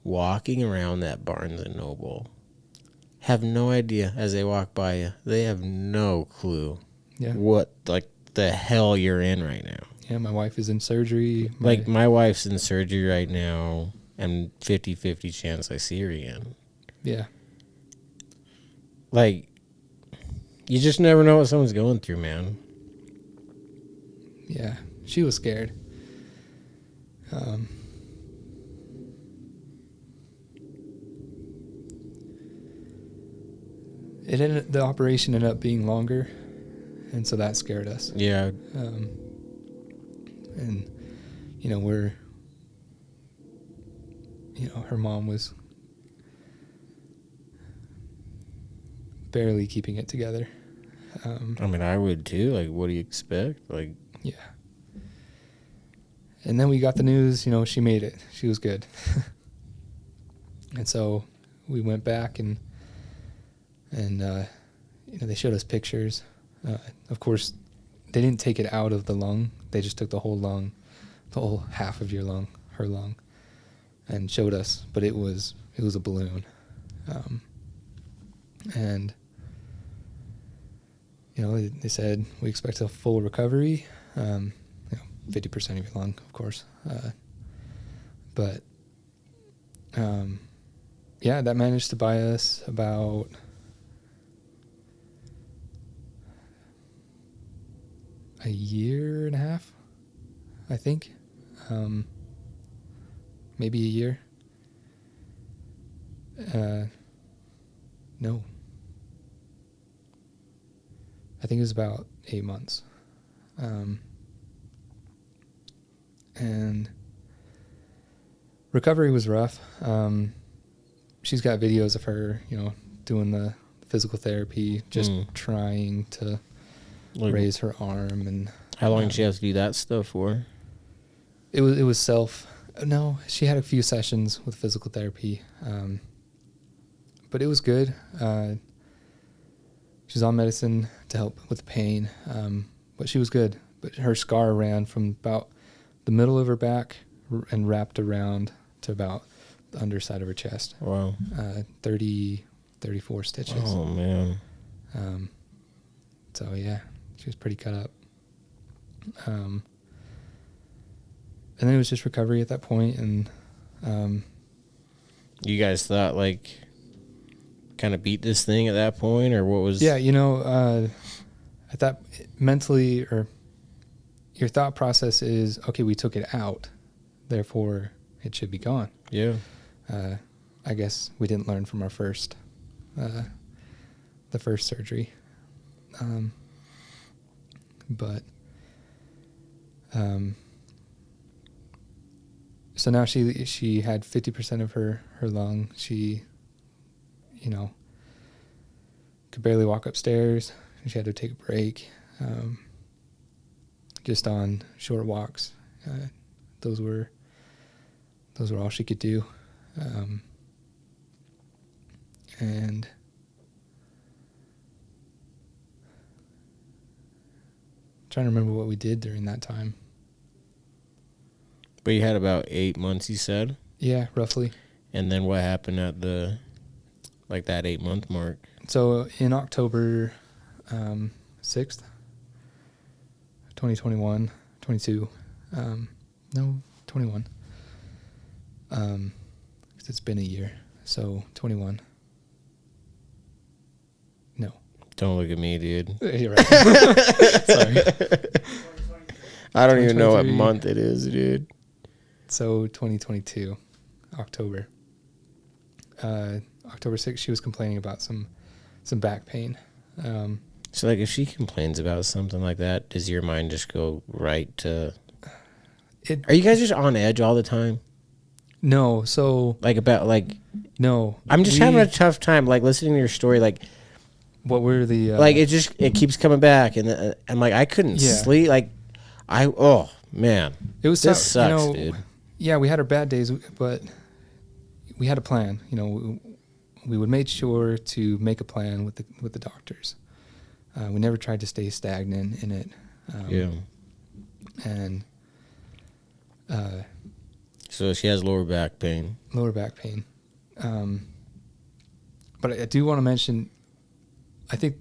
A: walking around that Barnes & Noble have no idea as they walk by you. They have no clue what the hell you're in right now.
B: Yeah, my wife is in surgery.
A: My wife's in surgery right now, and 50-50 chance I see her again.
B: Yeah.
A: Like, you just never know what someone's going through, man.
B: Yeah, she was scared. The operation ended up being longer, and so that scared us.
A: Yeah.
B: And her mom was barely keeping it together.
A: I mean, I would too. Like, what do you expect? Like,
B: yeah. And then we got the news, she made it. She was good. And so we went back and they showed us pictures. Of course, they didn't take it out of the lung. They just took the whole lung, the whole half of your lung, her lung, and showed us. But it was a balloon. And they said we expect a full recovery, 50% of your lung, of course. But that managed to buy us about a year and a half, I think. Maybe a year. No. I think it was about 8 months. And recovery was rough. She's got videos of her, doing the physical therapy, just trying to raise her arm. And
A: how long did she have to do that stuff for?
B: It was self. No, she had a few sessions with physical therapy, but it was good. She was on medicine to help with the pain, but she was good. But her scar ran from about the middle of her back and wrapped around to about the underside of her chest.
A: Wow.
B: 34 stitches.
A: Oh, man.
B: So, yeah, she was pretty cut up. And then it was just recovery at that point. And
A: you guys thought, kind of beat this thing at that point, or what was...
B: Yeah, at that mentally, or your thought process is, okay, we took it out, therefore it should be gone.
A: Yeah.
B: I guess we didn't learn from our first surgery. So now she had 50% of her lung. She, could barely walk upstairs. She had to take a break, just on short walks. Those were all she could do. And trying to remember what we did during that time.
A: But you had about 8 months, you said?
B: Yeah, roughly.
A: And then what happened at that 8-month mark?
B: So in October 6th, 2021, 22, no, 21. 'Cause it's been a year. So 21. No.
A: Don't look at me, dude.
B: You're right. Sorry.
A: I don't even know what month it is, dude.
B: So 2022, October. October 6th, she was complaining about some back pain.
A: So, like, if she complains about something like that, does your mind just go right to... Are you guys just on edge all the time?
B: No, so...
A: No. I'm just having a tough time, like, listening to your story, like...
B: What were the...
A: it keeps coming back, and I'm like, I couldn't sleep, like... Oh, man.
B: It was
A: this sucks, dude.
B: Yeah, we had our bad days, but we had a plan. We would make sure to make a plan with the doctors. We never tried to stay stagnant in it. And
A: so she has lower back pain.
B: Lower back pain. But I do want to mention, I think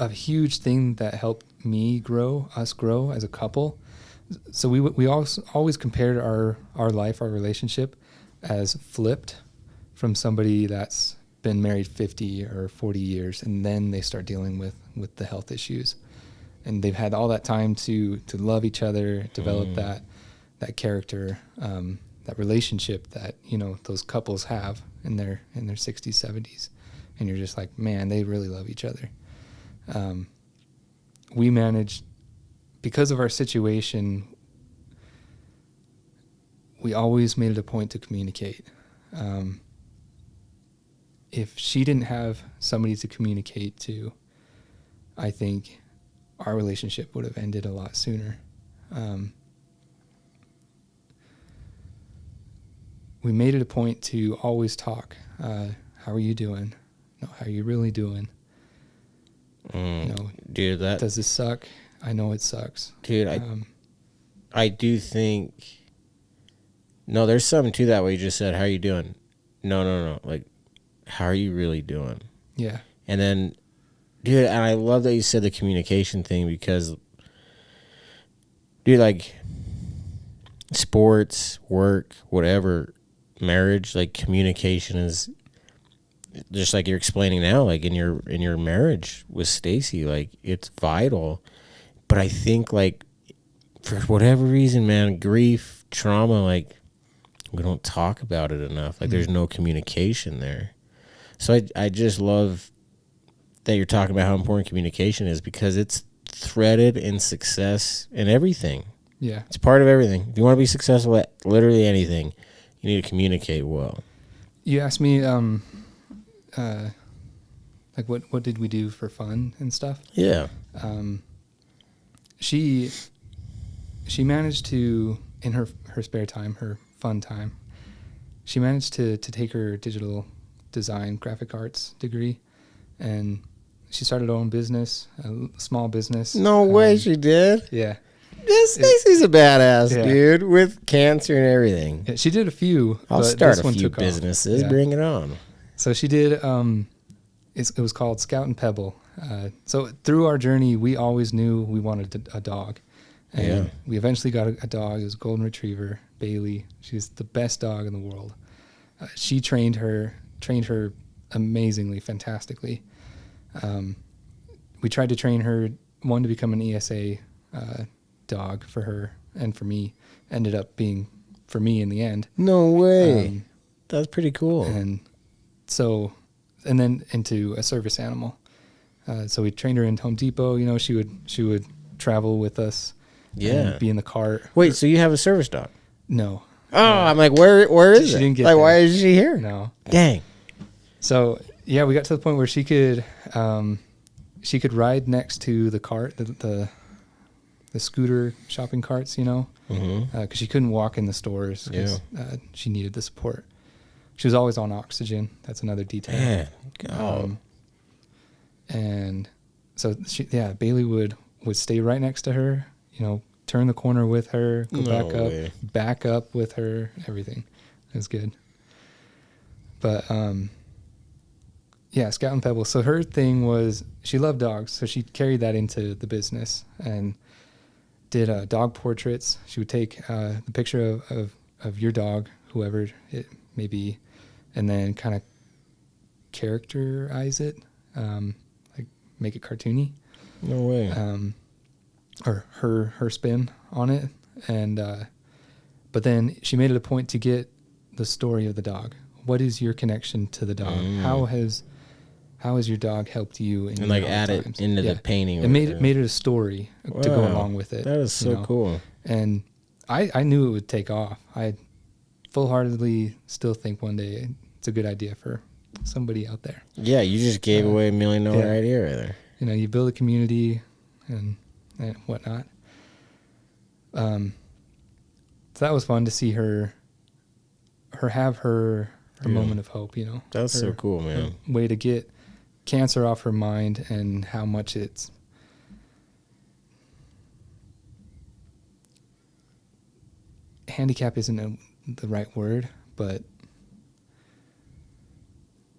B: a huge thing that helped us grow as a couple. So we always compared our life, our relationship, as flipped from somebody that's been married 50 or 40 years, and then they start dealing with the health issues, and they've had all that time to love each other, develop that character, that relationship that those couples have in their 60s, 70s, and you're just like, man, they really love each other. We managed, because of our situation, we always made it a point to communicate. If she didn't have somebody to communicate to, I think our relationship would have ended a lot sooner. We made it a point to always talk. How are you doing? No, how are you really doing?
A: Dude,
B: does this suck? I know it sucks.
A: Dude, I do think... No, there's something to that what you just said. How are you doing? No. Like, how are you really doing?
B: Yeah.
A: And then, dude, and I love that you said the communication thing because, dude, like, sports, work, whatever, marriage, like, communication is just like you're explaining now, like, in your marriage with Staci, like, it's vital. But I think, like, for whatever reason, man, grief, trauma, like, we don't talk about it enough. Like, there's no communication there. So I just love that you're talking about how important communication is because it's threaded in success in everything.
B: Yeah.
A: It's part of everything. If you want to be successful at literally anything, you need to communicate well.
B: You asked me, like, what did we do for fun and stuff?
A: Yeah.
B: She managed to, in her spare time, her fun time, she managed to take her digital design, graphic arts degree, and she started her own business, a small business.
A: No way she did.
B: Yeah.
A: Staci's a badass, dude, with cancer and everything.
B: Yeah, she did a few.
A: I'll start a few businesses. Yeah. Bring it on.
B: So she did, it was called Scout and Pebble. So through our journey, we always knew we wanted a dog. And we eventually got a dog. It was a golden retriever, Bailey. She's the best dog in the world. She trained her amazingly, fantastically. We tried to train her, one, to become an ESA dog for her and for me. Ended up being for me in the end.
A: No way. That's pretty cool.
B: And then into a service animal. So we trained her in Home Depot. She would travel with us.
A: Yeah.
B: Be in the cart.
A: Wait, so you have a service dog?
B: No.
A: Oh, I'm like, where is
B: she
A: it?
B: Didn't get
A: like,
B: there.
A: why is she here?
B: No.
A: Dang.
B: So yeah, we got to the point where she could ride next to the cart, the scooter shopping carts, because she couldn't walk in the stores because she needed the support. She was always on oxygen. That's another detail.
A: Man, God.
B: And so Bailey would stay right next to her, turn the corner with her, go
A: No
B: back up with her, everything. It was good. But, yeah, Scout and Pebble. So her thing was she loved dogs, so she carried that into the business and did dog portraits. She would take the picture of your dog, whoever it may be, and then kind of characterize it, like make it cartoony.
A: No way.
B: Or her spin on it. And but then she made it a point to get the story of the dog. What is your connection to the dog? How has your dog helped you in
A: and like add
B: times?
A: it into the painting?
B: It made it a story to go along with it.
A: That is so cool.
B: And I knew it would take off. I full-heartedly still think one day it's a good idea for somebody out there.
A: Yeah, you just gave away $1 million idea right there.
B: You know, you build a community and whatnot. So that was fun to see her have her moment of hope, you know.
A: That's so cool, man.
B: Way to get cancer off her mind and how much it's handicap isn't the right word, but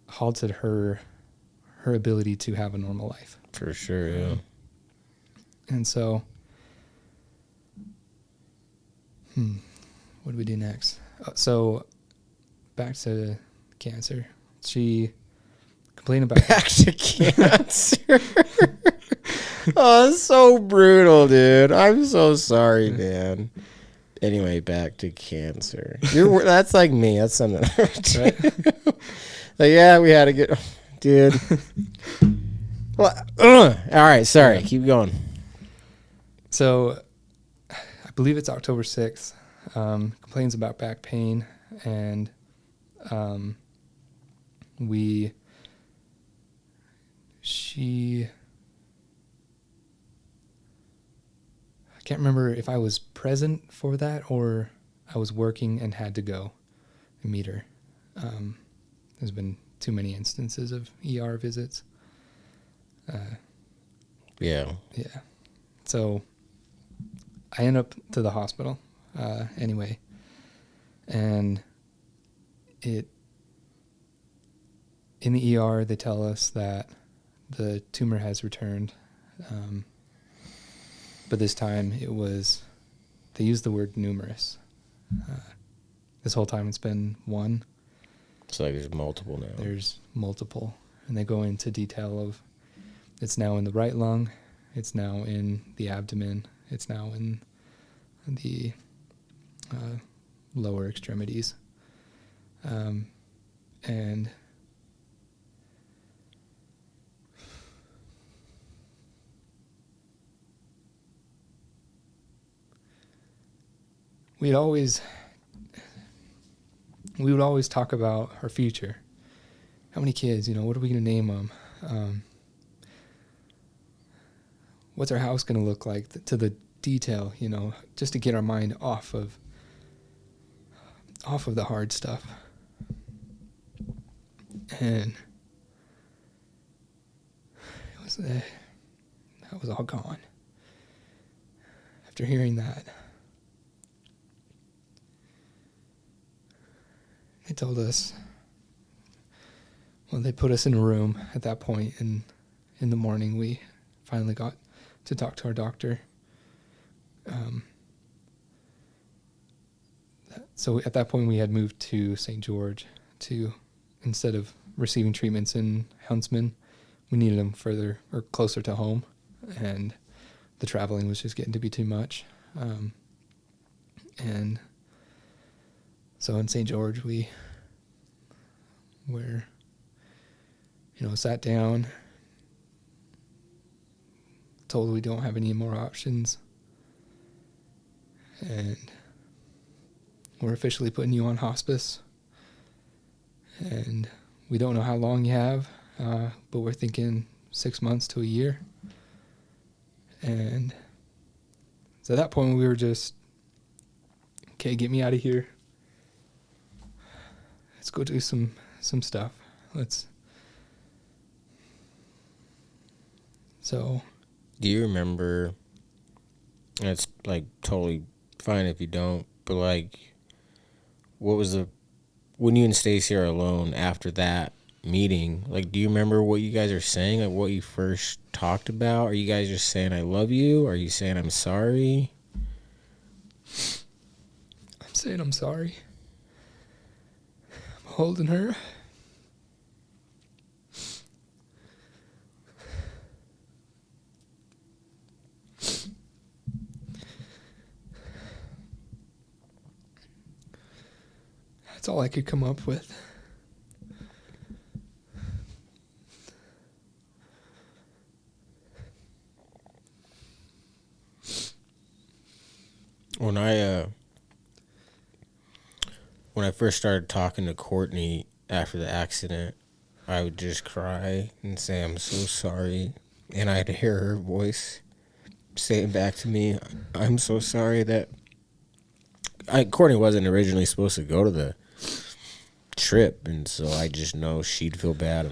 B: halted her ability to have a normal life.
A: For sure, yeah.
B: And so, what do we do next? So, back to cancer. She complained about
A: back to cancer. Oh, it's so brutal, dude. I'm so sorry, man. Anyway, back to cancer. That's like me. That's something. Right? Like, yeah, we had to get, dude. Well, all right, sorry. Keep going.
B: So, I believe it's October 6th. Complains about back pain, and I can't remember if I was present for that or I was working and had to go and meet her. There's been too many instances of ER visits.
A: Yeah.
B: So I end up to the hospital anyway, and in the ER they tell us that the tumor has returned, but this time they used the word numerous. This whole time it's been one.
A: It's like there's multiple now.
B: There's multiple, and they go into detail of it's now in the right lung, it's now in the abdomen, it's now in the lower extremities, and we would always talk about our future. How many kids, what are we going to name them? What's our house going to look like to the detail, just to get our mind off of the hard stuff. And that was all gone. After hearing that, they told us, they put us in a room at that point, and in the morning we finally got to talk to our doctor. So at that point we had moved to St. George instead of receiving treatments in Huntsman, we needed them further or closer to home, and the traveling was just getting to be too much. And so in St. George, we were, sat down, told we don't have any more options, and we're officially putting you on hospice. And we don't know how long you have, but we're thinking 6 months to a year. And so at that point, we were just, okay, get me out of here. Let's go do some stuff.
A: Do you remember It's like totally fine if you don't. But like, what was when you and Stacy are alone after that meeting? Like, do you remember what you guys are saying? Like, what you first talked about? Are you guys just saying I love you? Are you saying I'm sorry?
B: I'm saying I'm sorry. I'm holding her. That's all I could come up with.
A: When I first started talking to Courtney after the accident, I would just cry and say I'm so sorry, and I'd hear her voice saying back to me, "I'm so sorry that Courtney wasn't originally supposed to go to the trip, and so I just know she'd feel bad,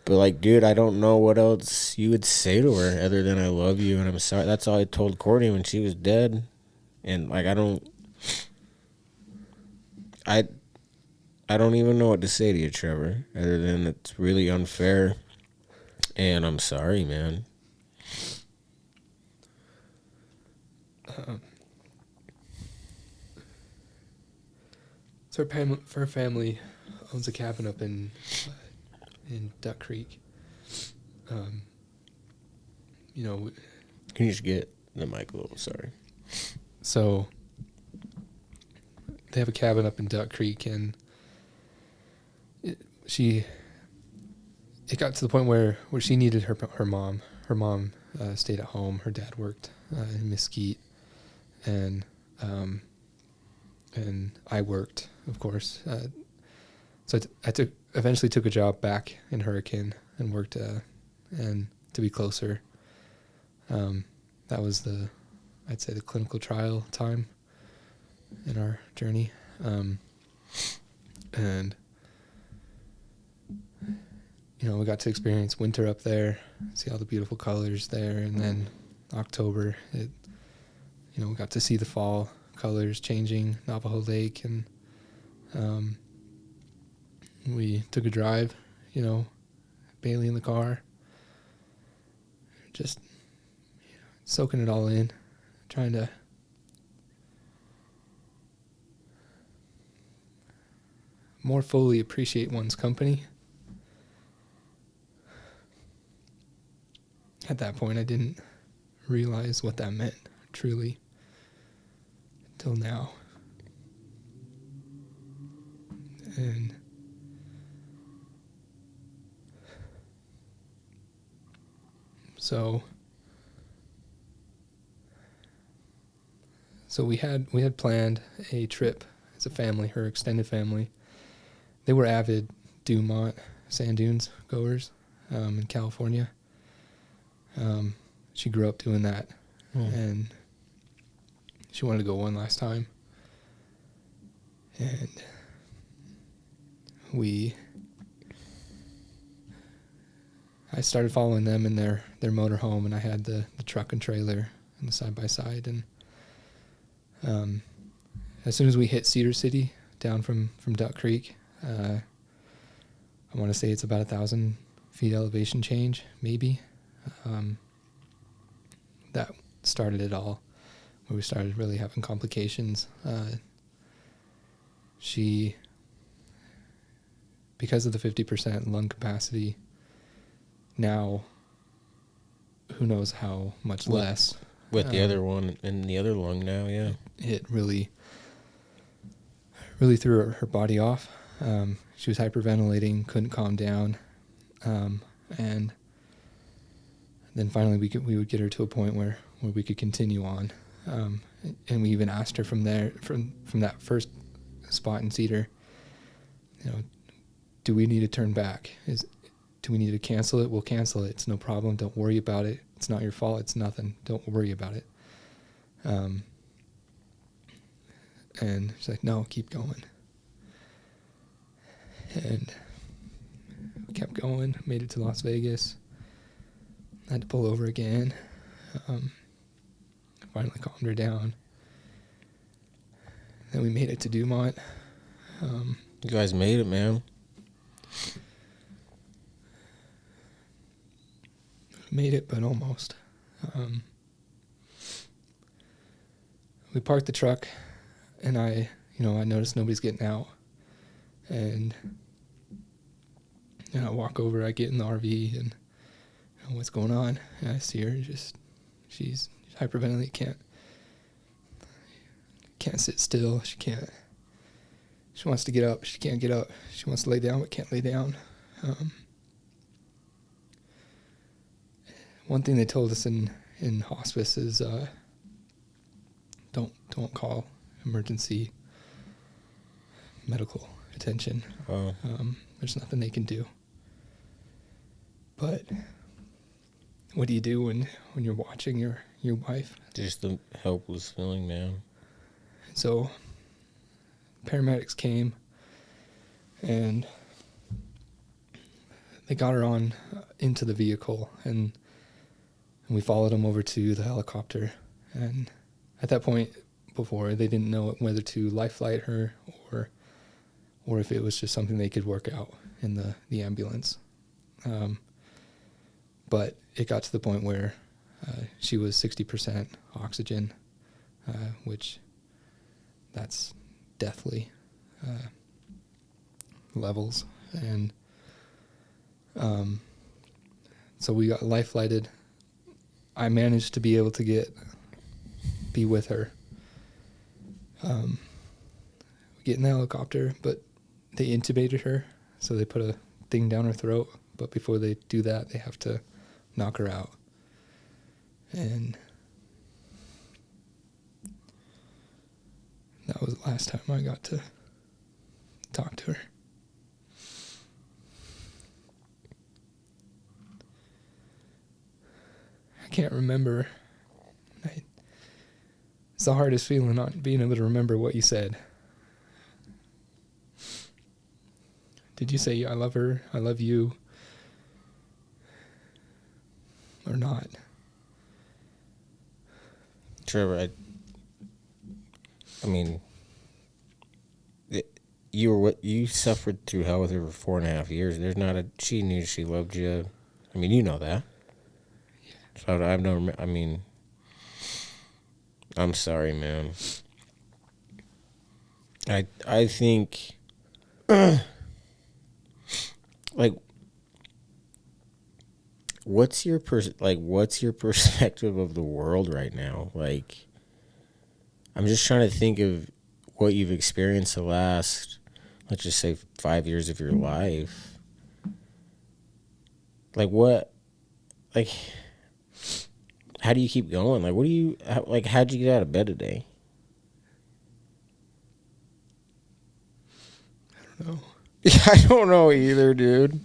A: but like, dude, I don't know what else you would say to her other than I love you and I'm sorry." That's all I told Courtney when she was dead, and like I don't even know what to say to you, Trevor, other than it's really unfair, and I'm sorry, man.
B: So her family owns a cabin up in Duck Creek. You know,
A: Can you just get the mic a little? Sorry.
B: so they have a cabin up in Duck Creek, and it got to the point where she needed her mom. Her mom stayed at home. Her dad worked in Mesquite, and I worked, of course. So I eventually took a job back in Hurricane and worked and to be closer. That was I'd say the clinical trial time in our journey. And you know, we got to experience winter up there, see all the beautiful colors there, and then October, we got to see the fall colors changing, Navajo Lake, and we took a drive, Bailey in the car, just soaking it all in, trying to more fully appreciate one's company. At that point, I didn't realize what that meant, truly, until now. And so we had planned a trip as a family, her extended family. They were avid Dumont sand dunes goers in California. She grew up doing that, and she wanted to go one last time. And I started following them in their motorhome, and I had the truck and trailer and the side-by-side. And as soon as we hit Cedar City, down from Duck Creek, I want to say it's about 1,000 feet elevation change, maybe. That started it all, where we started really having complications. She, because of the 50% lung capacity, now, who knows how much less.
A: With the other one in the other lung now, yeah.
B: It really threw her body off. She was hyperventilating, couldn't calm down, and then finally we would get her to a point where we could continue on, and we even asked her from that first spot in Cedar, do we need to turn back? Do we need to cancel it? We'll cancel it. It's no problem. Don't worry about it. It's not your fault. It's nothing. Don't worry about it. And she's like, no, keep going. And we kept going, made it to Las Vegas. I had to pull over again. finally calmed her down. Then we made it to Dumont.
A: You guys made it, man.
B: Made it, but almost. We parked the truck, and I noticed nobody's getting out. And I walk over, I get in the RV, and what's going on? And I see her, she's hyperventilating, can't sit still. She wants to get up, she can't get up. She wants to lay down, but can't lay down. One thing they told us in hospice is don't call emergency medical attention.
A: Oh.
B: There's nothing they can do. But what do you do when you're watching your wife?
A: Just the helpless feeling, man.
B: So paramedics came, and they got her on into the vehicle, and we followed them over to the helicopter. And at that point, before, they didn't know whether to life flight her or if it was just something they could work out in the ambulance. But it got to the point where she was 60% oxygen, which that's deathly levels. And so we got life flighted. I managed to be able to be with her. We get in the helicopter, but they intubated her, so they put a thing down her throat. But before they do that, they have to knock her out. And that was the last time I got to talk to her. I can't remember. It's the hardest feeling, not being able to remember what you said. Did you say I love her, I love you, or not?
A: Trevor, I mean, you suffered through hell with her for 4.5 years. She knew she loved you. I mean, you know that. Yeah. So I'm sorry, man. I think, like, what's your perspective of the world right now? Like, I'm just trying to think of what you've experienced the last, let's just say, 5 years of your life. How do you keep going? How'd you get out of bed today?
B: I don't know.
A: I don't know either, dude.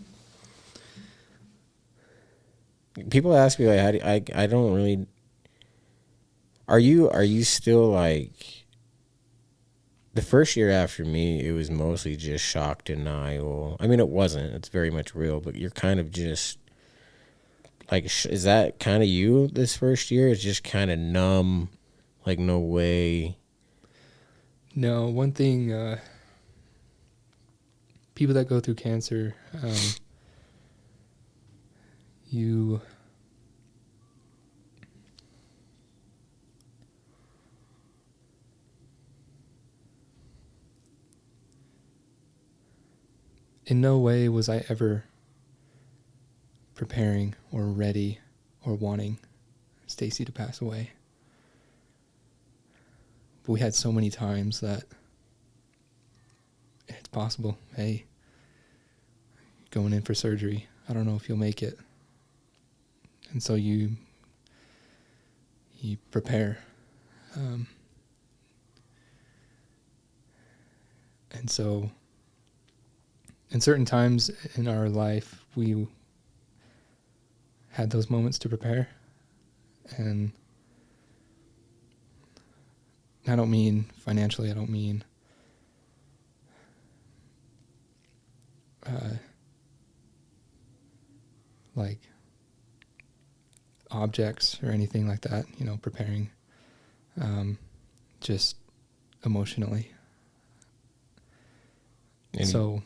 A: People ask me, like, how do I don't really. Are you still, like, the first year after me, it was mostly just shock, denial. I mean, it wasn't. It's very much real, but you're kind of just, like, is that kind of you this first year? It's just kind of numb, like, no way.
B: No, one thing, people that go through cancer, you in no way was I ever preparing or ready or wanting Stacy to pass away. But we had so many times that it's possible. Hey, going in for surgery. I don't know if you'll make it. And so you prepare. And so in certain times in our life, we had those moments to prepare. And I don't mean financially, I don't mean like objects or anything like that, preparing just emotionally.
A: And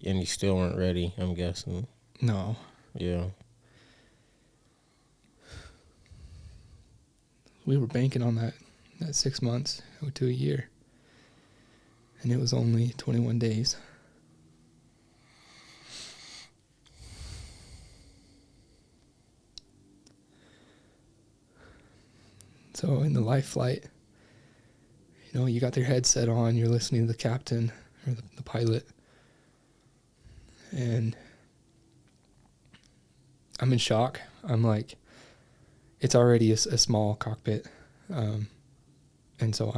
A: you still weren't ready, I'm guessing.
B: No.
A: Yeah.
B: We were banking on that 6 months to a year. And it was only 21 days. So in the life flight, you got your headset on, you're listening to the captain or the pilot. And I'm in shock. I'm like, it's already a small cockpit. And so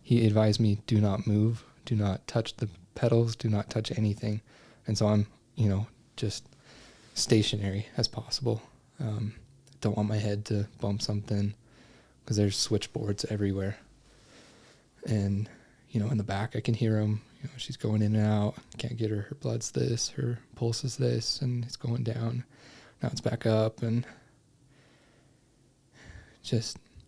B: he advised me, do not move, do not touch the pedals, do not touch anything. And so I'm, just stationary as possible. Don't want my head to bump something because there's switchboards everywhere. And, in the back I can hear them. She's going in and out. Can't get her. Her blood's this, her pulse is this, and it's going down. Now it's back up, and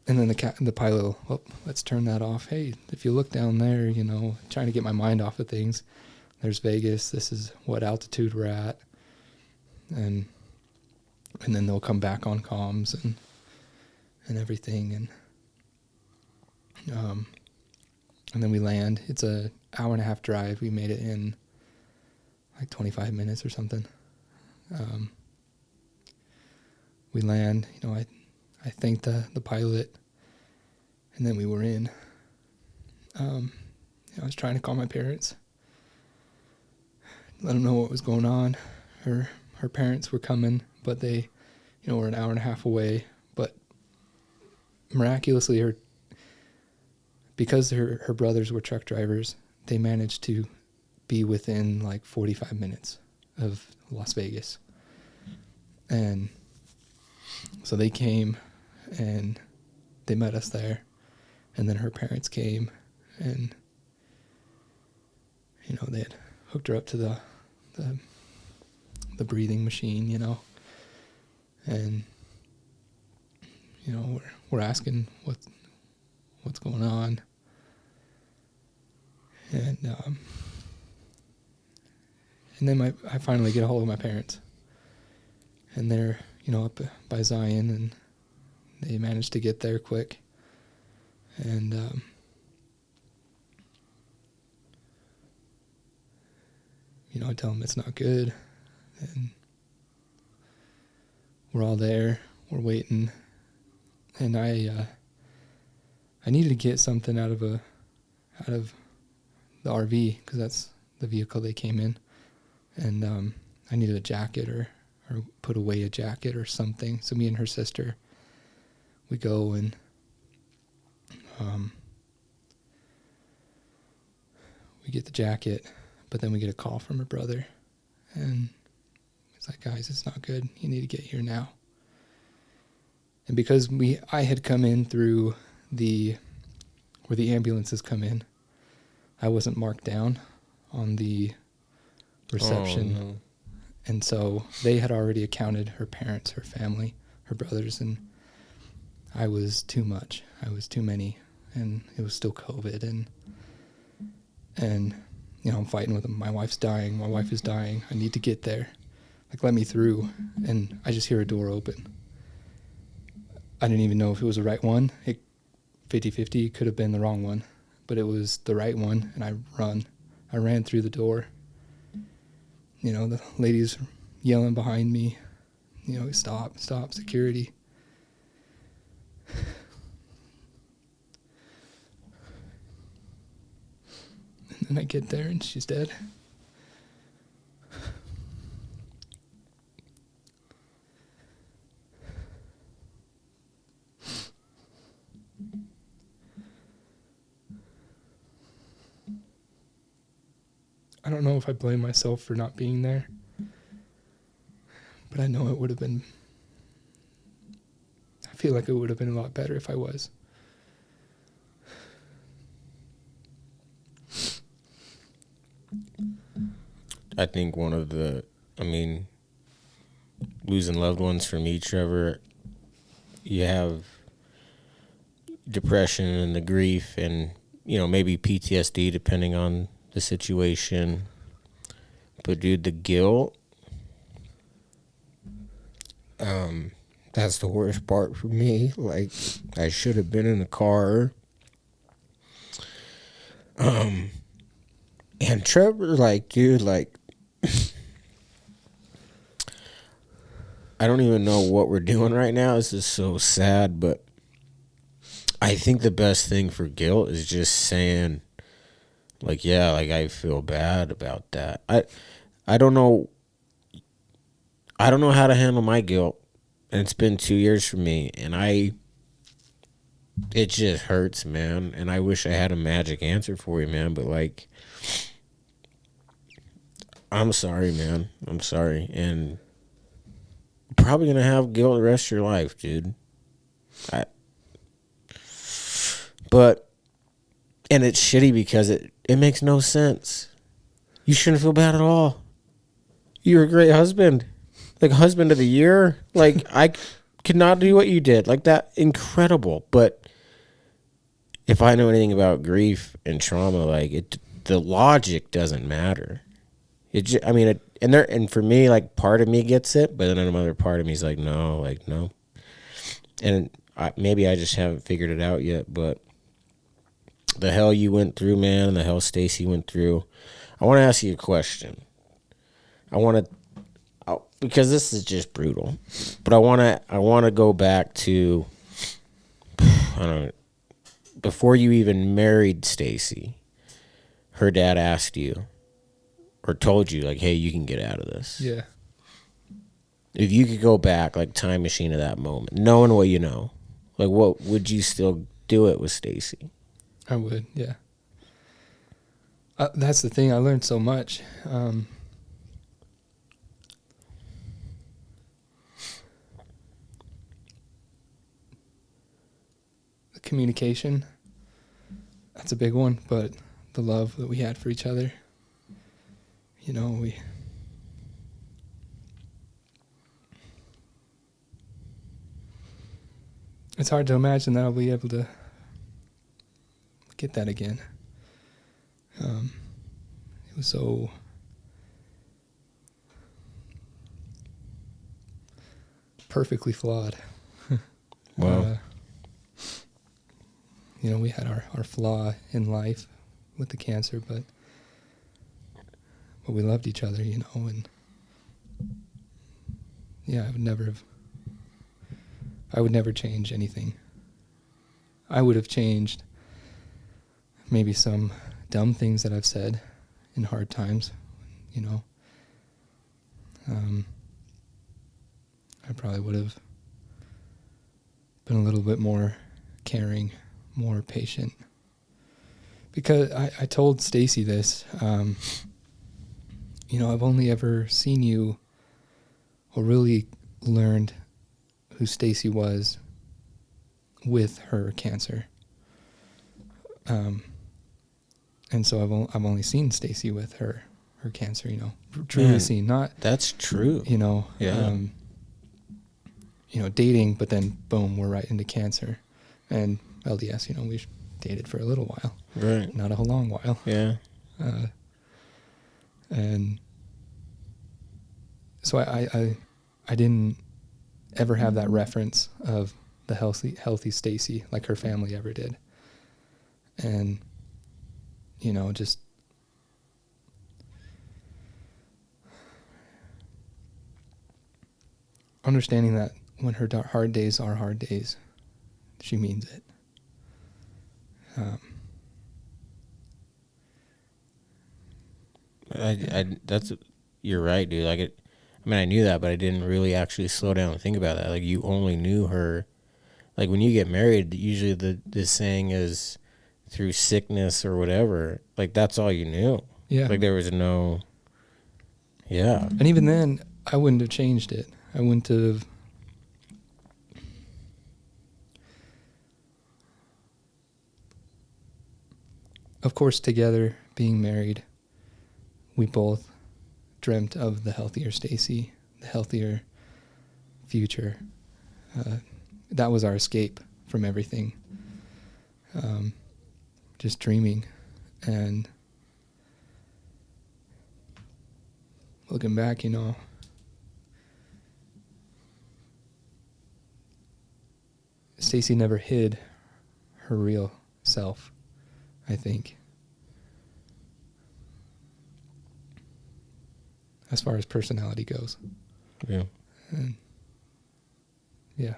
B: and then the pilot will, well, let's turn that off. Hey, if you look down there, trying to get my mind off of things. There's Vegas. This is what altitude we're at. And then they'll come back on comms and everything. And then we land. It's a hour and a half drive. We made it in like 25 minutes or something. We land, I thanked the pilot, and then we were in. I was trying to call my parents, let them know what was going on. Her parents were coming, but they, were an hour and a half away. But miraculously, because her brothers were truck drivers, they managed to be within like 45 minutes of Las Vegas. And so they came and they met us there. And then her parents came and, they had hooked her up to the breathing machine, and, we're asking what's going on. And then I finally get a hold of my parents, and they're up by Zion, and they managed to get there quick. And I tell them it's not good, and we're all there, we're waiting, and I needed to get something out of the RV, because that's the vehicle they came in, and I needed a jacket or put away a jacket or something. So me and her sister, we go and we get the jacket, but then we get a call from her brother, and he's like, guys, it's not good, you need to get here now. And because I had come in through where the ambulances come in, I wasn't marked down on the reception.
A: Oh, no.
B: And so they had already accounted her parents, her family, her brothers, and I was too much. I was too many, and it was still COVID, and I'm fighting with them. My wife's dying. My wife is dying. I need to get there. Like, let me through. And I just hear a door open. I didn't even know if it was the right one. 50-50 could have been the wrong one, but it was the right one, and I ran through the door. The ladies yelling behind me, stop, security. And then I get there and she's dead. I don't know if I blame myself for not being there, but I know it would have been, I feel like it would have been a lot better if I was.
A: I think losing loved ones for me, Trevor, depression and the grief and, maybe PTSD depending on the situation. But dude, the guilt, that's the worst part for me. Like, I should have been in the car. And Trevor, like, dude, like, I don't even know what we're doing right now. This is so sad, but I think the best thing for guilt is just saying, like, yeah, like, I feel bad about that. I don't know. I don't know how to handle my guilt. And it's been 2 years for me. And it just hurts, man. And I wish I had a magic answer for you, man. But, like, I'm sorry, man. I'm sorry. And you're probably going to have guilt the rest of your life, dude. And it's shitty because it makes no sense. You shouldn't feel bad at all. You're a great husband. Like, husband of the year. Like, I could not do what you did. Like, that, incredible. But if I know anything about grief and trauma, like, the logic doesn't matter. And for me, like, part of me gets it, but then another part of me is like, no. And maybe I just haven't figured it out yet, but the hell you went through, man, and the hell Staci went through. I want to ask you a question. Because this is just brutal, but I want to go back to, I don't know, before you even married Staci, her dad asked you or told you, like, hey, you can get out of this.
B: Yeah.
A: If you could go back, like, time machine to that moment, knowing what you know, like, what would you still do it with Staci?
B: I would, yeah. That's the thing. I learned so much. The communication, that's a big one, but the love that we had for each other, it's hard to imagine that I'll be able to get that again. It was so perfectly flawed.
A: Wow.
B: We had our flaw in life with the cancer, but we loved each other, and yeah, I would never change anything. I would have changed maybe some dumb things that I've said in hard times, I probably would have been a little bit more caring, more patient. Because I told Staci this, I've only ever seen you or really learned who Staci was with her cancer. And so I've only seen Staci with her cancer, truly seen, not.
A: That's true.
B: Yeah. Dating, but then boom, we're right into cancer. And LDS, we dated for a little while.
A: Right.
B: Not a long while.
A: Yeah.
B: And so I didn't ever have that reference of the healthy Staci like her family ever did. And, just understanding that when her hard days are hard days, she means it.
A: You're right, dude. Like, I knew that, but I didn't really actually slow down and think about that. Like, you only knew her, like, when you get married, usually the saying is through sickness or whatever. Like, that's all you knew.
B: Yeah.
A: Like, there was no, yeah.
B: And even then, I wouldn't have changed it. I wouldn't have. Of course, together, being married, we both dreamt of the healthier Staci, the healthier future. That was our escape from everything. just dreaming. And looking back, Staci never hid her real self, I think. As far as personality goes.
A: Yeah.
B: And yeah.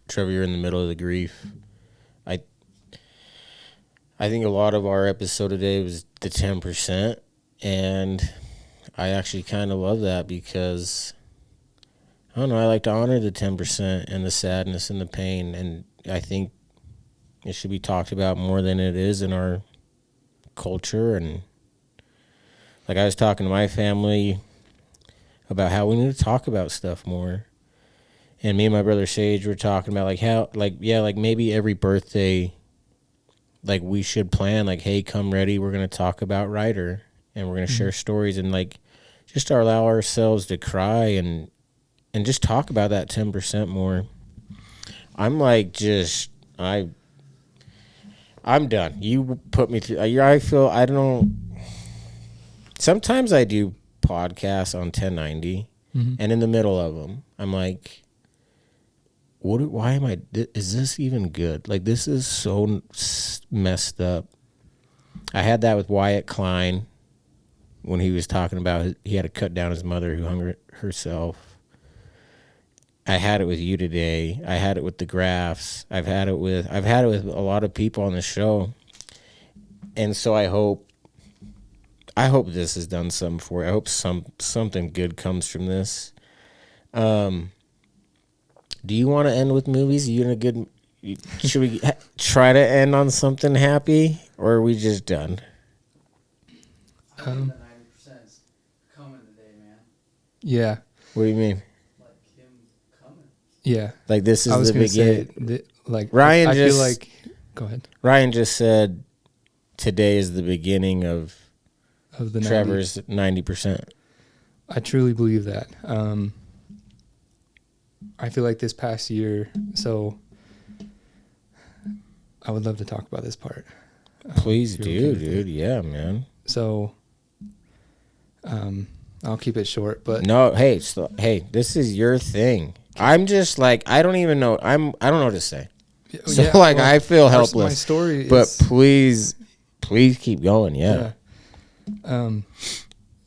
A: Trevor, you're in the middle of the grief. I think a lot of our episode today was the 10%, and I actually kind of love that because, I don't know, I like to honor the 10% and the sadness and the pain, and I think it should be talked about more than it is in our culture. And like, I was talking to my family about how we need to talk about stuff more. And me and my brother Sage were talking about maybe every birthday, like, we should plan, like, hey, come ready, we're going to talk about Ryder, and we're going to share stories, and, like, just allow ourselves to cry and just talk about that 10% more. I'm like, I'm done. You put me through, I feel, I don't know, sometimes I do podcasts on 1090, and in the middle of them, I'm like, why am I, is this even good? Like, this is so messed up. I had that with Wyatt Klein when he was talking about he had to cut down his mother who hung herself. I had it with you today. I had it with the Graphs. I've had it with a lot of people on the show. And so I hope this has done something for you. I hope something good comes from this. Do you want to end with movies? Should we try to end on something happy, or are we just done?
C: I think the 90% is coming today, man.
B: Yeah.
A: What do you mean?
C: Like him coming.
B: Yeah.
A: Like, this is the beginning.
B: I feel like, go ahead.
A: Ryan just said today is the beginning of
B: the
A: Trevor's 90%.
B: I truly believe that. I feel like this past year, so I would love to talk about this part.
A: Please do, dude. Yeah, man.
B: So, I'll keep it short, but
A: no, hey, this is your thing. I'm just like, I don't even know. I don't know what to say. So I feel helpless.
B: My story
A: but
B: is,
A: please keep going. Yeah.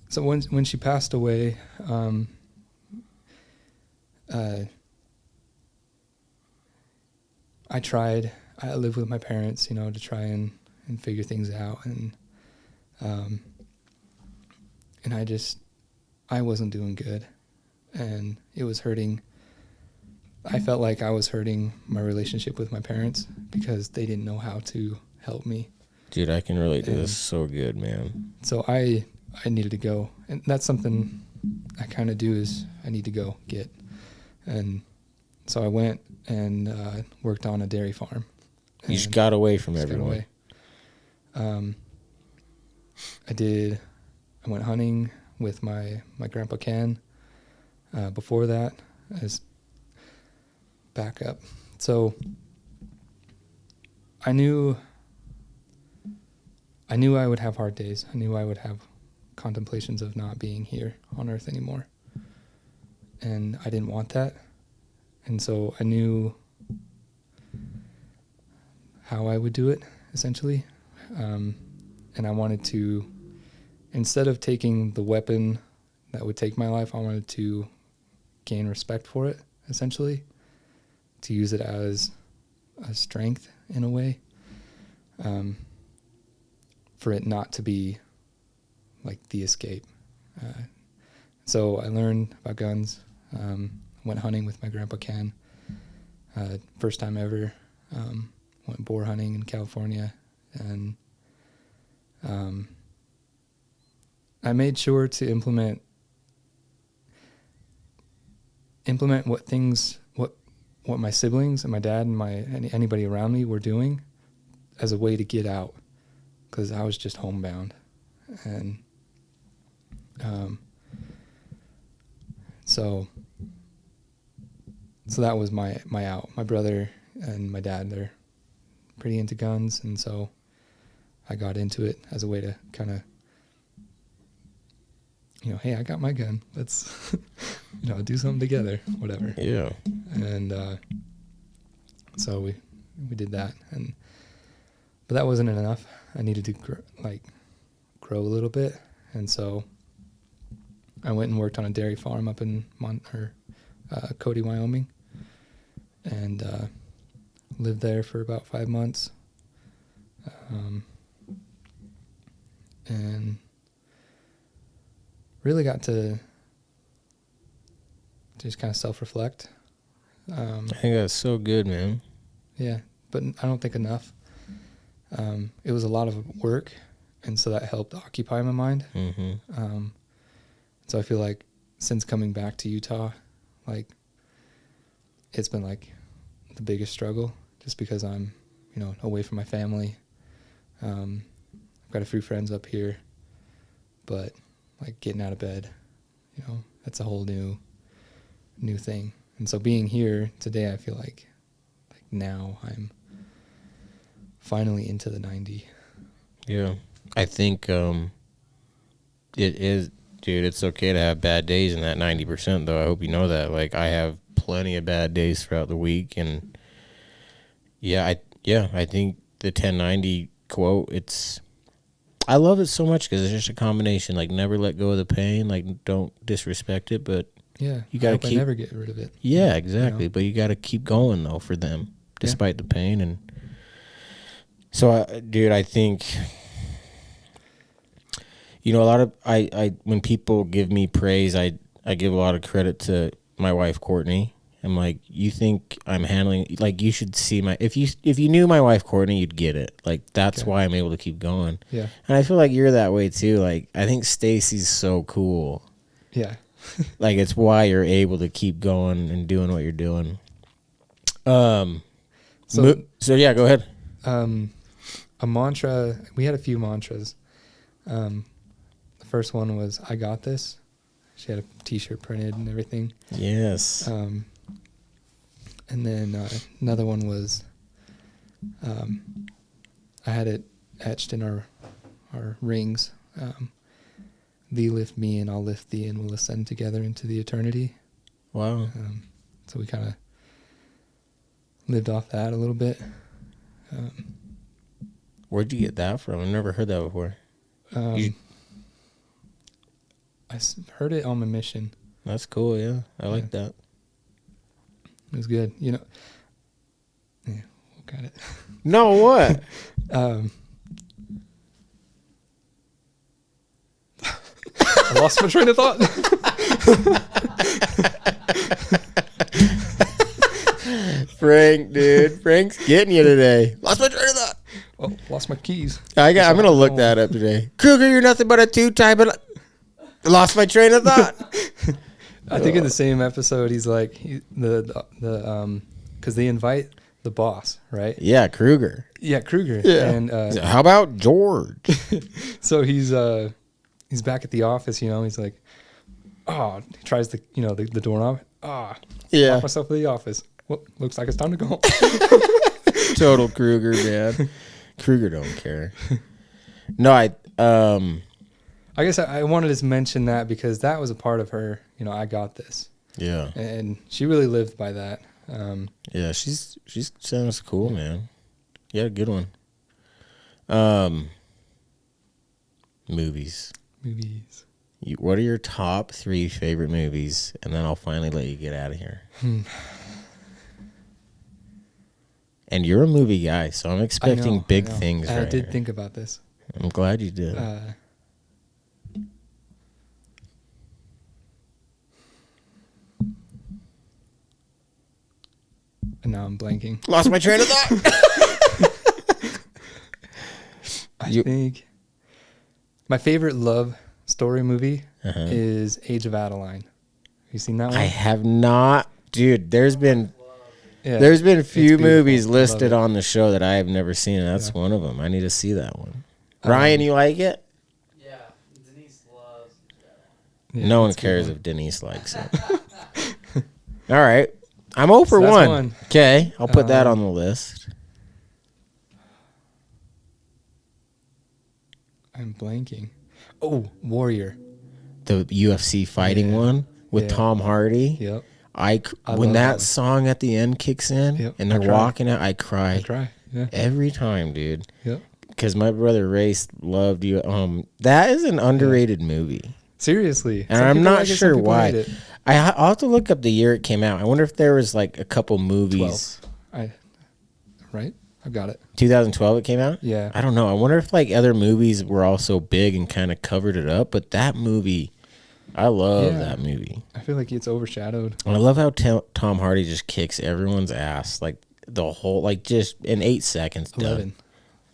B: So when she passed away, I lived with my parents, to try and figure things out. And I wasn't doing good, and it was hurting. I felt like I was hurting my relationship with my parents because they didn't know how to help me.
A: Dude, I can relate to this so good, man.
B: So I needed to go, and that's something I kind of do is I need to go get. And so I went and worked on a dairy farm.
A: You just got away from everyone.
B: I went hunting with my grandpa Ken. Before that, as backup. So I knew I would have hard days. I knew I would have contemplations of not being here on earth anymore. And I didn't want that. And so I knew how I would do it, essentially. And I wanted to, instead of taking the weapon that would take my life, I wanted to gain respect for it, essentially, to use it as a strength in a way, for it not to be like the escape. So I learned about guns, went hunting with my grandpa Ken, first time ever, went boar hunting in California, and I made sure to implement what my siblings and my dad and anybody around me were doing as a way to get out, because I was just homebound. And so that was my out. My brother and my dad, they're pretty into guns, and so I got into it as a way to kind of, hey, I got my gun. Let's, do something together, whatever.
A: Yeah.
B: And so we did that, but that wasn't enough. I needed to grow a little bit, and so I went and worked on a dairy farm up in Cody, Wyoming, and lived there for about 5 months, and really got to just kind of self-reflect.
A: I think that's so good, man.
B: Yeah, but I don't think enough. It was a lot of work, and so that helped occupy my mind.
A: Mm-hmm.
B: So I feel like since coming back to Utah, it's been the biggest struggle, just because I'm, away from my family. I've got a few friends up here, but getting out of bed, that's a whole new thing. And so being here today, I feel like now I'm finally into the 90.
A: Yeah. I think it is, dude, it's okay to have bad days in that 90%, though. I hope you know that. I have plenty of bad days throughout the week, and I think the 1090 quote, I love it so much because it's just a combination. Never let go of the pain. Don't disrespect it, but
B: yeah,
A: you gotta
B: I never get rid of it.
A: Yeah, exactly. But you gotta keep going though for them, despite the pain. And so, dude, I think a lot of I when people give me praise, I give a lot of credit to my wife Courtney. I'm like, you think I'm handling, you should see if you knew my wife Courtney, you'd get it. That's why I'm able to keep going.
B: Yeah.
A: And I feel like you're that way too. I think Staci's so cool.
B: Yeah.
A: It's why you're able to keep going and doing what you're doing. So yeah, go ahead.
B: A mantra, we had a few mantras. The first one was, I got this. She had a t-shirt printed and everything.
A: Yes.
B: And then another one was, I had it etched in our rings. Thee lift me and I'll lift thee, and we'll ascend together into the eternity.
A: Wow.
B: So we kind of lived off that a little bit.
A: Where'd you get that from? I've never heard that before.
B: I heard it on my mission.
A: That's cool, yeah. I like that.
B: It was good. Yeah, got it.
A: No, what?
B: I lost my train of thought.
A: Frank, dude. Frank's getting you today. Lost my train of thought.
B: Oh, lost my keys.
A: I'm going to look that up today. Kruger, you're nothing but a two-time, but lost my train of thought.
B: I think in the same episode, he's like, because they invite the boss, right?
A: Yeah, Kruger.
B: Yeah, Kruger.
A: Yeah.
B: And
A: how about George?
B: so he's back at the office, he's like, he tries the doorknob.
A: Yeah.
B: Lock myself in the office. Well, looks like it's time to go home.
A: Total Kruger, man. Kruger don't care. No, I
B: guess I wanted to mention that because that was a part of her, I got this.
A: Yeah.
B: And she really lived by that.
A: Yeah, she sounds cool, man. Yeah, good one. Movies. What are your top 3 favorite movies? And then I'll finally let you get out of here. And you're a movie guy, so I'm expecting big things right
B: I did
A: here.
B: think about this.
A: I'm glad you did.
B: And now I'm blanking.
A: Lost my train of thought.
B: I think my favorite love story movie is Age of Adeline. Have you seen that one?
A: I have not. Dude, there's been
B: Yeah,
A: a few movies
B: beautiful.
A: listed on the show that I have never seen, and that's one of them. I need to see that one. Ryan, you like it?
C: Yeah, Denise loves that one.
B: Yeah,
A: No one
B: it's a good
A: cares
B: one.
A: if Denise likes it. All right. I'm 0 for
B: So that's
A: 1.
B: one.
A: Okay, I'll put that on the list.
B: I'm blanking. Oh, Warrior.
A: The UFC fighting one with Tom Hardy.
B: Yep.
A: When
B: love
A: that
B: that
A: song at the end kicks in and they're walking out, I cry.
B: I cry. Yeah.
A: Every time, dude.
B: Yep.
A: Because my brother Race loved you. That is an underrated movie.
B: Seriously.
A: And
B: Some
A: I'm
B: people
A: not
B: like it, some
A: sure
B: people
A: why.
B: hate it.
A: I'll have to look up the year it came out. I wonder if there was like a couple movies.
B: 12. Right? I've got it.
A: 2012 it came out?
B: Yeah.
A: I don't know. I wonder if like other movies were also big and kind of covered it up. But that movie, I love that movie.
B: I feel like it's overshadowed.
A: And I love how Tom Hardy just kicks everyone's ass. Like the whole, like just in 8 seconds.
B: 11.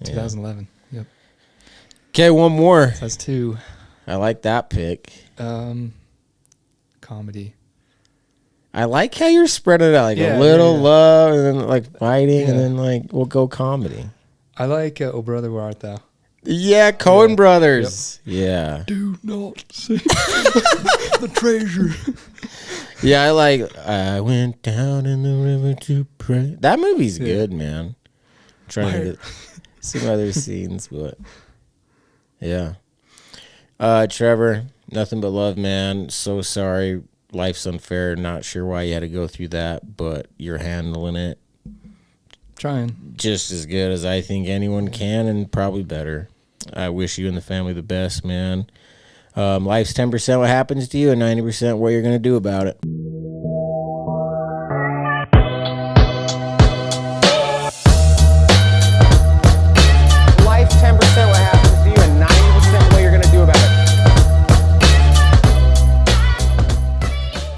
B: 2011. Yep.
A: Okay, one more.
B: So that's 2.
A: I like that pick.
B: Comedy.
A: I like how you're spreading it out. Like a little love and then like fighting and then like we'll go comedy.
B: I like Oh Brother, Where Art Thou?
A: Yeah, Coen Brothers. Yep. Yeah.
B: Do not say the treasure.
A: Yeah, I like I went down in the river to pray. That movie's good, man. I'm trying to get some other scenes, but yeah. Trevor, nothing but love, man. So sorry. Life's unfair. Not sure why you had to go through that, but you're handling it
B: Trying.
A: just as good as I think anyone can, and probably better. I wish you and the family the best, man. Life's 10% what happens to you and 90% what you're going to do about it.